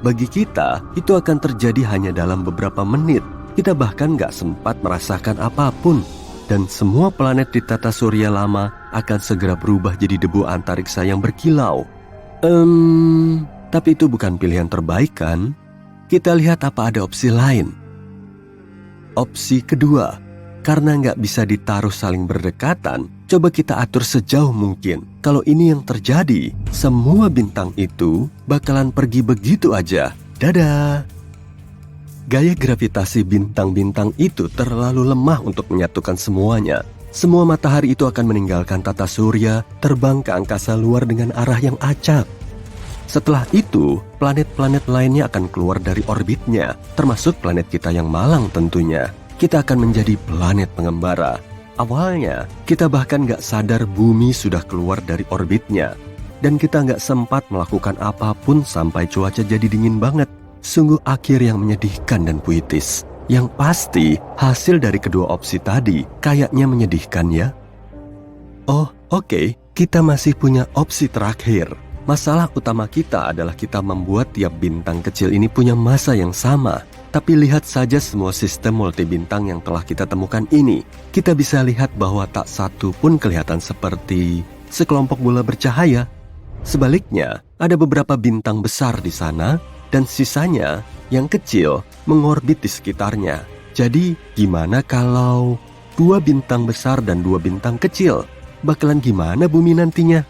Bagi kita, itu akan terjadi hanya dalam beberapa menit. Kita bahkan gak sempat merasakan apapun. Dan semua planet di tata surya lama akan segera berubah jadi debu antariksa yang berkilau. Tapi itu bukan pilihan terbaik kan? Kita lihat apa ada opsi lain. Opsi kedua, karena nggak bisa ditaruh saling berdekatan, coba kita atur sejauh mungkin. Kalau ini yang terjadi, semua bintang itu bakalan pergi begitu aja. Dadah! Gaya gravitasi bintang-bintang itu terlalu lemah untuk menyatukan semuanya. Semua matahari itu akan meninggalkan tata surya, terbang ke angkasa luar dengan arah yang acak. Setelah itu, planet-planet lainnya akan keluar dari orbitnya, termasuk planet kita yang malang tentunya. Kita akan menjadi planet pengembara. Awalnya, kita bahkan gak sadar bumi sudah keluar dari orbitnya. Dan kita gak sempat melakukan apapun sampai cuaca jadi dingin banget. Sungguh akhir yang menyedihkan dan puitis. Yang pasti, hasil dari kedua opsi tadi kayaknya menyedihkan ya. Oh, oke, kita masih punya opsi terakhir. Masalah utama kita adalah kita membuat tiap bintang kecil ini punya massa yang sama. Tapi lihat saja semua sistem multibintang yang telah kita temukan ini. Kita bisa lihat bahwa tak satu pun kelihatan seperti sekelompok bola bercahaya. Sebaliknya, ada beberapa bintang besar di sana dan sisanya yang kecil mengorbit di sekitarnya. Jadi, gimana kalau 2 bintang besar dan 2 bintang kecil? Bakalan gimana bumi nantinya?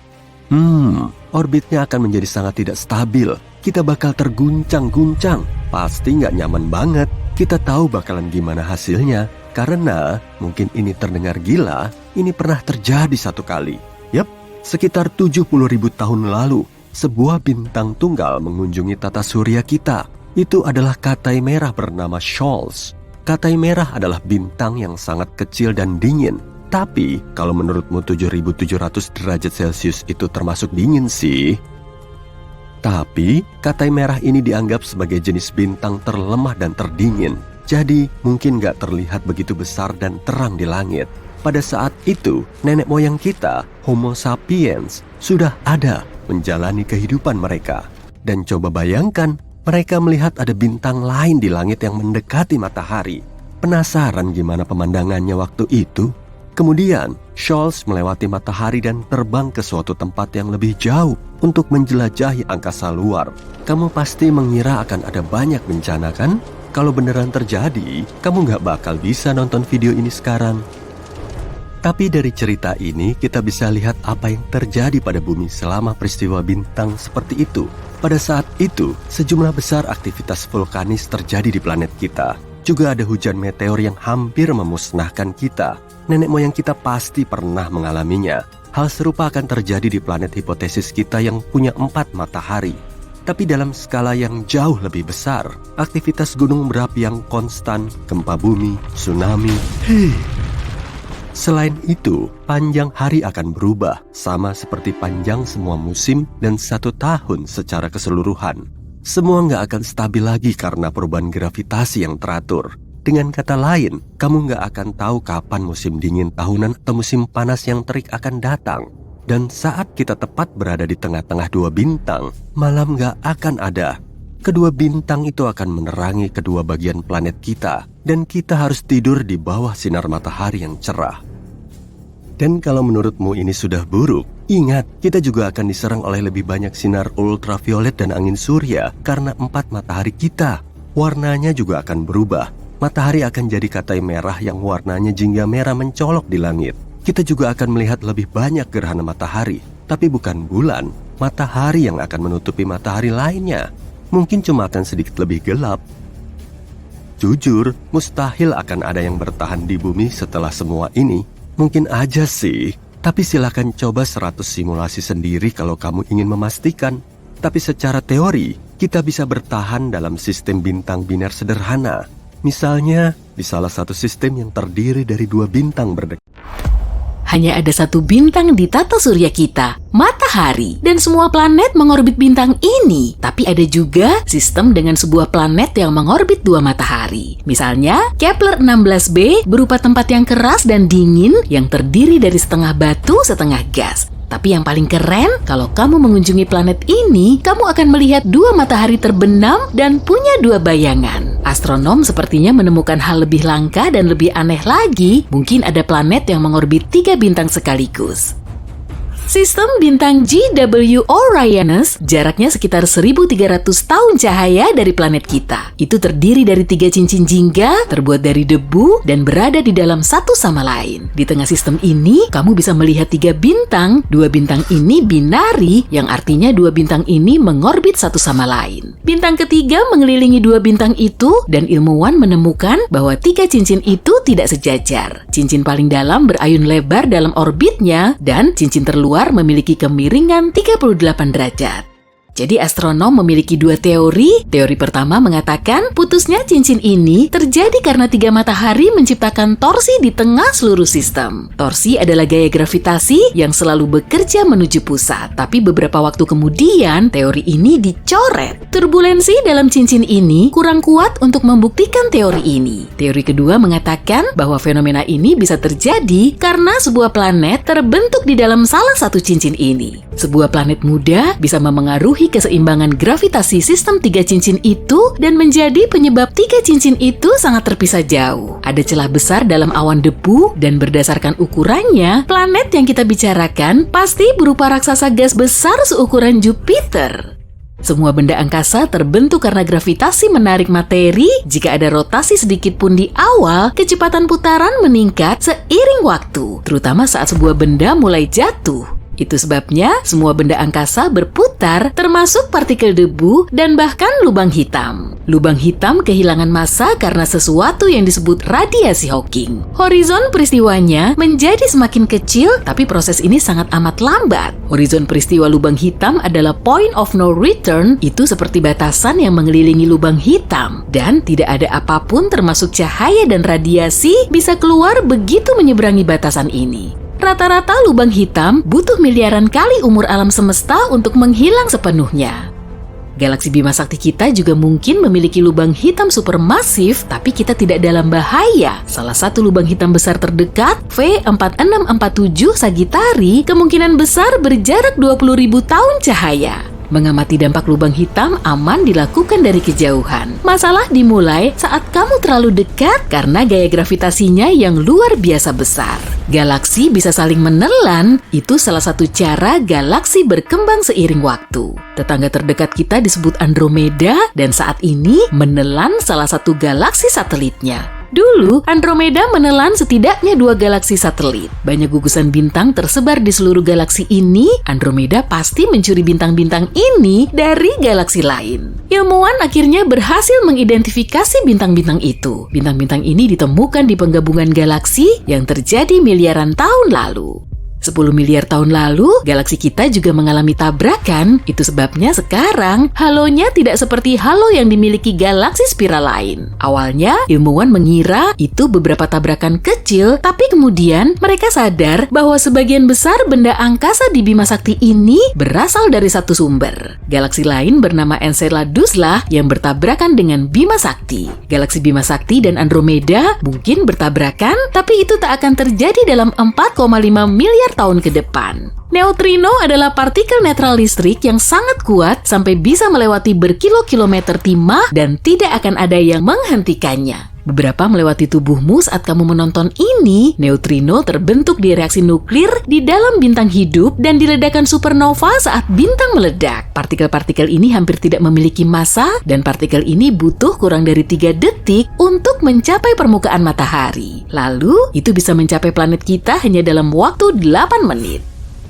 Orbitnya akan menjadi sangat tidak stabil. Kita bakal terguncang-guncang. Pasti nggak nyaman banget. Kita tahu bakalan gimana hasilnya. Karena mungkin ini terdengar gila, ini pernah terjadi satu kali. Yap, sekitar 70.000 tahun lalu, sebuah bintang tunggal mengunjungi tata surya kita. Itu adalah Katai Merah bernama Scholz. Katai Merah adalah bintang yang sangat kecil dan dingin. Tapi, kalau menurutmu 7.700 derajat Celcius itu termasuk dingin sih. Tapi, Katai Merah ini dianggap sebagai jenis bintang terlemah dan terdingin. Jadi, mungkin gak terlihat begitu besar dan terang di langit. Pada saat itu, nenek moyang kita, Homo sapiens, sudah ada menjalani kehidupan mereka. Dan coba bayangkan, mereka melihat ada bintang lain di langit yang mendekati matahari. Penasaran gimana pemandangannya waktu itu? Kemudian, Scholz melewati matahari dan terbang ke suatu tempat yang lebih jauh untuk menjelajahi angkasa luar. Kamu pasti mengira akan ada banyak bencana kan? Kalau beneran terjadi, kamu gak bakal bisa nonton video ini sekarang. Tapi dari cerita ini, kita bisa lihat apa yang terjadi pada bumi selama peristiwa bintang seperti itu. Pada saat itu, sejumlah besar aktivitas vulkanis terjadi di planet kita. Juga ada hujan meteor yang hampir memusnahkan kita. Nenek moyang kita pasti pernah mengalaminya. Hal serupa akan terjadi di planet hipotesis kita yang punya 4 matahari. Tapi dalam skala yang jauh lebih besar, aktivitas gunung berapi yang konstan, gempa bumi, tsunami. Selain itu, panjang hari akan berubah, sama seperti panjang semua musim dan 1 tahun secara keseluruhan. Semua nggak akan stabil lagi karena perubahan gravitasi yang teratur. Dengan kata lain, kamu nggak akan tahu kapan musim dingin tahunan atau musim panas yang terik akan datang. Dan saat kita tepat berada di tengah-tengah 2 bintang, malam nggak akan ada. Kedua bintang itu akan menerangi kedua bagian planet kita, dan kita harus tidur di bawah sinar matahari yang cerah. Dan kalau menurutmu ini sudah buruk, ingat, kita juga akan diserang oleh lebih banyak sinar ultraviolet dan angin surya karena 4 matahari kita. Warnanya juga akan berubah. Matahari akan jadi katai merah yang warnanya jingga merah mencolok di langit. Kita juga akan melihat lebih banyak gerhana matahari, tapi bukan bulan, matahari yang akan menutupi matahari lainnya. Mungkin cuma akan sedikit lebih gelap. Jujur, mustahil akan ada yang bertahan di bumi setelah semua ini. Mungkin aja sih, tapi silakan coba 100 simulasi sendiri kalau kamu ingin memastikan. Tapi secara teori, kita bisa bertahan dalam sistem bintang biner sederhana. Misalnya, di salah satu sistem yang terdiri dari 2 bintang berdekatan. Hanya ada satu bintang di tata surya kita, Matahari, dan semua planet mengorbit bintang ini. Tapi ada juga sistem dengan sebuah planet yang mengorbit 2 matahari. Misalnya, Kepler 16b berupa tempat yang keras dan dingin yang terdiri dari setengah batu, setengah gas. Tapi yang paling keren, kalau kamu mengunjungi planet ini, kamu akan melihat 2 matahari terbenam dan punya 2 bayangan. Astronom sepertinya menemukan hal lebih langka dan lebih aneh lagi. Mungkin ada planet yang mengorbit 3 bintang sekaligus. Sistem bintang GW Orionis jaraknya sekitar 1.300 tahun cahaya dari planet kita. Itu terdiri dari 3 cincin jingga, terbuat dari debu, dan berada di dalam satu sama lain. Di tengah sistem ini, kamu bisa melihat 3 bintang. 2 bintang ini binari, yang artinya 2 bintang ini mengorbit satu sama lain. Bintang ketiga mengelilingi 2 bintang itu, dan ilmuwan menemukan bahwa 3 cincin itu tidak sejajar. Cincin paling dalam berayun lebar dalam orbitnya, dan cincin terluar memiliki kemiringan 38 derajat. Jadi astronom memiliki 2 teori. Teori pertama mengatakan putusnya cincin ini terjadi karena 3 matahari menciptakan torsi di tengah seluruh sistem. Torsi adalah gaya gravitasi yang selalu bekerja menuju pusat. Tapi beberapa waktu kemudian teori ini dicoret. Turbulensi dalam cincin ini kurang kuat untuk membuktikan teori ini. Teori kedua mengatakan bahwa fenomena ini bisa terjadi karena sebuah planet terbentuk di dalam salah satu cincin ini. Sebuah planet muda bisa memengaruhi keseimbangan gravitasi sistem 3 cincin itu dan menjadi penyebab 3 cincin itu sangat terpisah jauh. Ada celah besar dalam awan debu dan berdasarkan ukurannya, planet yang kita bicarakan pasti berupa raksasa gas besar seukuran Jupiter. Semua benda angkasa terbentuk karena gravitasi menarik materi. Jika ada rotasi sedikit pun di awal, kecepatan putaran meningkat seiring waktu, terutama saat sebuah benda mulai jatuh. Itu sebabnya semua benda angkasa berputar, termasuk partikel debu dan bahkan lubang hitam. Lubang hitam kehilangan massa karena sesuatu yang disebut radiasi Hawking. Horizon peristiwanya menjadi semakin kecil, tapi proses ini sangat amat lambat. Horizon peristiwa lubang hitam adalah point of no return, itu seperti batasan yang mengelilingi lubang hitam. Dan tidak ada apapun termasuk cahaya dan radiasi bisa keluar begitu menyeberangi batasan ini. Rata-rata lubang hitam butuh miliaran kali umur alam semesta untuk menghilang sepenuhnya. Galaksi Bima Sakti kita juga mungkin memiliki lubang hitam supermasif, tapi kita tidak dalam bahaya. Salah satu lubang hitam besar terdekat, V4647 Sagittari, kemungkinan besar berjarak 20.000 tahun cahaya. Mengamati dampak lubang hitam aman dilakukan dari kejauhan. Masalah dimulai saat kamu terlalu dekat karena gaya gravitasinya yang luar biasa besar. Galaksi bisa saling menelan, itu salah satu cara galaksi berkembang seiring waktu. Tetangga terdekat kita disebut Andromeda dan saat ini menelan salah satu galaksi satelitnya. Dulu, Andromeda menelan setidaknya 2 galaksi satelit. Banyak gugusan bintang tersebar di seluruh galaksi ini. Andromeda pasti mencuri bintang-bintang ini dari galaksi lain. Ilmuwan akhirnya berhasil mengidentifikasi bintang-bintang itu. Bintang-bintang ini ditemukan di penggabungan galaksi yang terjadi miliaran tahun lalu. 10 miliar tahun lalu, galaksi kita juga mengalami tabrakan. Itu sebabnya sekarang halonya tidak seperti halo yang dimiliki galaksi spiral lain. Awalnya, ilmuwan mengira itu beberapa tabrakan kecil, tapi kemudian mereka sadar bahwa sebagian besar benda angkasa di Bima Sakti ini berasal dari satu sumber. Galaksi lain bernama Enceladus lah yang bertabrakan dengan Bima Sakti. Galaksi Bima Sakti dan Andromeda mungkin bertabrakan, tapi itu tak akan terjadi dalam 4,5 miliar tahun ke depan. Neutrino adalah partikel netral listrik yang sangat kuat sampai bisa melewati berkilo-kilometer timah dan tidak akan ada yang menghentikannya. Beberapa melewati tubuhmu saat kamu menonton ini. Neutrino terbentuk di reaksi nuklir di dalam bintang hidup dan di ledakan supernova saat bintang meledak. Partikel-partikel ini hampir tidak memiliki massa dan partikel ini butuh kurang dari 3 detik untuk mencapai permukaan matahari. Lalu, itu bisa mencapai planet kita hanya dalam waktu 8 menit.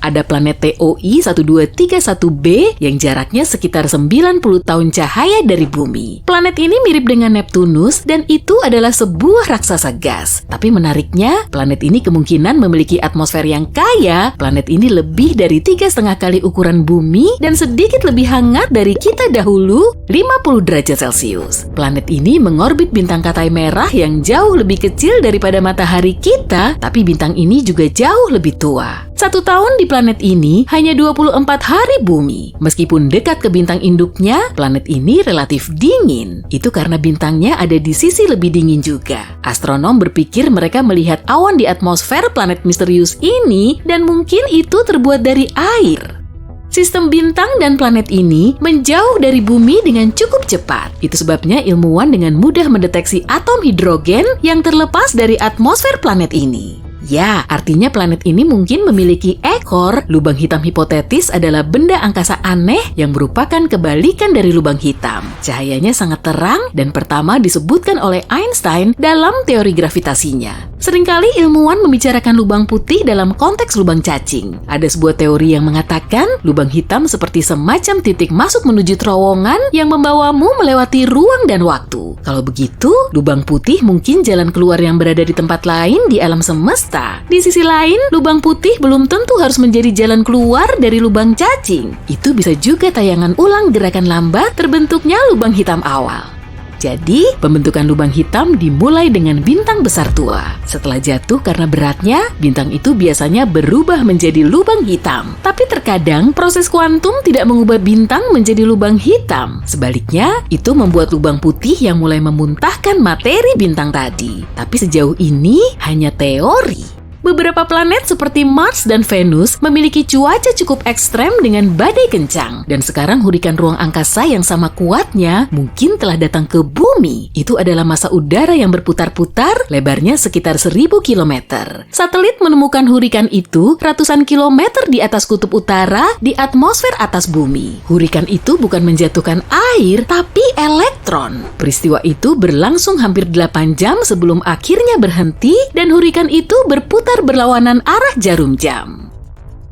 Ada planet TOI 1231b yang jaraknya sekitar 90 tahun cahaya dari bumi. Planet ini mirip dengan Neptunus dan itu adalah sebuah raksasa gas. Tapi menariknya, planet ini kemungkinan memiliki atmosfer yang kaya. Planet ini lebih dari 3,5 kali ukuran bumi dan sedikit lebih hangat dari kita dahulu, 50 derajat Celcius. Planet ini mengorbit bintang Katai Merah yang jauh lebih kecil daripada matahari kita, tapi bintang ini juga jauh lebih tua. 1 tahun di planet ini hanya 24 hari bumi. Meskipun dekat ke bintang induknya, planet ini relatif dingin. Itu karena bintangnya ada di sisi lebih dingin juga. Astronom berpikir mereka melihat awan di atmosfer planet misterius ini dan mungkin itu terbuat dari air. Sistem bintang dan planet ini menjauh dari bumi dengan cukup cepat. Itu sebabnya ilmuwan dengan mudah mendeteksi atom hidrogen yang terlepas dari atmosfer planet ini. Ya, artinya planet ini mungkin memiliki ekor. Lubang hitam hipotetis adalah benda angkasa aneh yang merupakan kebalikan dari lubang hitam. Cahayanya sangat terang dan pertama disebutkan oleh Einstein dalam teori gravitasinya. Seringkali ilmuwan membicarakan lubang putih dalam konteks lubang cacing. Ada sebuah teori yang mengatakan lubang hitam seperti semacam titik masuk menuju terowongan yang membawamu melewati ruang dan waktu. Kalau begitu, lubang putih mungkin jalan keluar yang berada di tempat lain di alam semesta. Di sisi lain, lubang putih belum tentu harus menjadi jalan keluar dari lubang cacing. Itu bisa juga tayangan ulang gerakan lambat terbentuknya lubang hitam awal. Jadi, pembentukan lubang hitam dimulai dengan bintang besar tua. Setelah jatuh karena beratnya, bintang itu biasanya berubah menjadi lubang hitam. Tapi terkadang, proses kuantum tidak mengubah bintang menjadi lubang hitam. Sebaliknya, itu membuat lubang putih yang mulai memuntahkan materi bintang tadi. Tapi sejauh ini, hanya teori. Beberapa planet seperti Mars dan Venus memiliki cuaca cukup ekstrem dengan badai kencang. Dan sekarang hurikan ruang angkasa yang sama kuatnya mungkin telah datang ke bumi. Itu adalah massa udara yang berputar-putar, lebarnya sekitar 1000 km. Satelit menemukan hurikan itu ratusan kilometer di atas kutub utara di atmosfer atas bumi. Hurikan itu bukan menjatuhkan air, tapi elektron. Peristiwa itu berlangsung hampir 8 jam sebelum akhirnya berhenti dan hurikan itu berputar berlawanan arah jarum jam.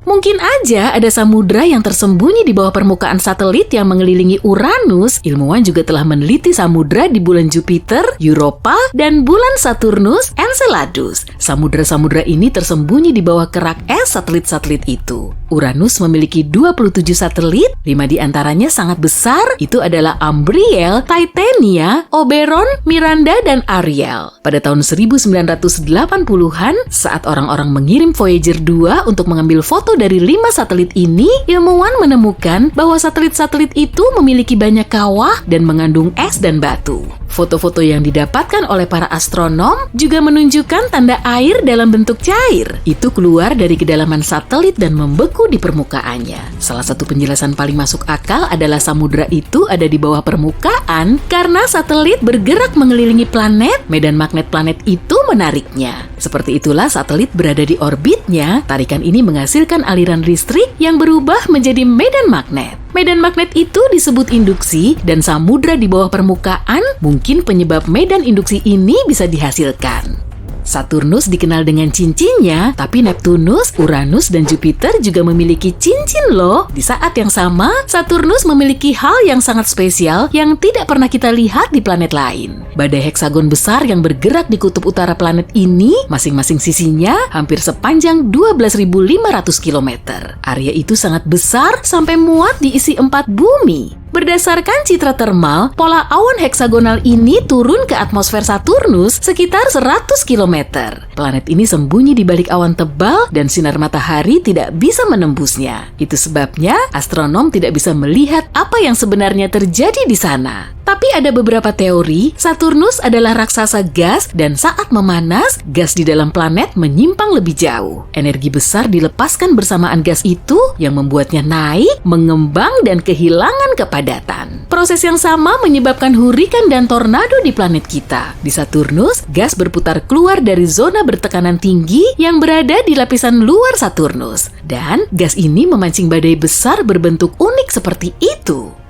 Mungkin aja ada samudra yang tersembunyi di bawah permukaan satelit yang mengelilingi Uranus. Ilmuwan juga telah meneliti samudra di bulan Jupiter, Europa, dan bulan Saturnus, Enceladus. Samudra-samudra ini tersembunyi di bawah kerak es satelit-satelit itu. Uranus memiliki 27 satelit, 5 di antaranya sangat besar, itu adalah Umbriel, Titania, Oberon, Miranda, dan Ariel. Pada tahun 1980-an, saat orang-orang mengirim Voyager 2 untuk mengambil foto dari 5 satelit ini, ilmuwan menemukan bahwa satelit-satelit itu memiliki banyak kawah dan mengandung es dan batu. Foto-foto yang didapatkan oleh para astronom juga menunjukkan tanda air dalam bentuk cair. Itu keluar dari kedalaman satelit dan membeku di permukaannya. Salah satu penjelasan paling masuk akal adalah samudra itu ada di bawah permukaan karena satelit bergerak mengelilingi planet, medan magnet planet itu menariknya. Seperti itulah satelit berada di orbitnya, tarikan ini menghasilkan aliran listrik yang berubah menjadi medan magnet. Medan magnet itu disebut induksi dan samudra di bawah permukaan mungkin penyebab medan induksi ini bisa dihasilkan. Saturnus dikenal dengan cincinnya, tapi Neptunus, Uranus, dan Jupiter juga memiliki cincin loh. Di saat yang sama, Saturnus memiliki hal yang sangat spesial yang tidak pernah kita lihat di planet lain. Badai heksagon besar yang bergerak di kutub utara planet ini, masing-masing sisinya hampir sepanjang 12.500 km. Area itu sangat besar sampai muat diisi 4 bumi. Berdasarkan citra termal, pola awan heksagonal ini turun ke atmosfer Saturnus sekitar 100 km. Planet ini sembunyi di balik awan tebal dan sinar matahari tidak bisa menembusnya. Itu sebabnya astronom tidak bisa melihat apa yang sebenarnya terjadi di sana. Tapi ada beberapa teori, Saturnus adalah raksasa gas dan saat memanas, gas di dalam planet menyimpang lebih jauh. Energi besar dilepaskan bersamaan gas itu yang membuatnya naik, mengembang, dan kehilangan kepadatan. Proses yang sama menyebabkan hurikan dan tornado di planet kita. Di Saturnus, gas berputar keluar dari zona bertekanan tinggi yang berada di lapisan luar Saturnus. Dan gas ini memancing badai besar berbentuk unik seperti itu.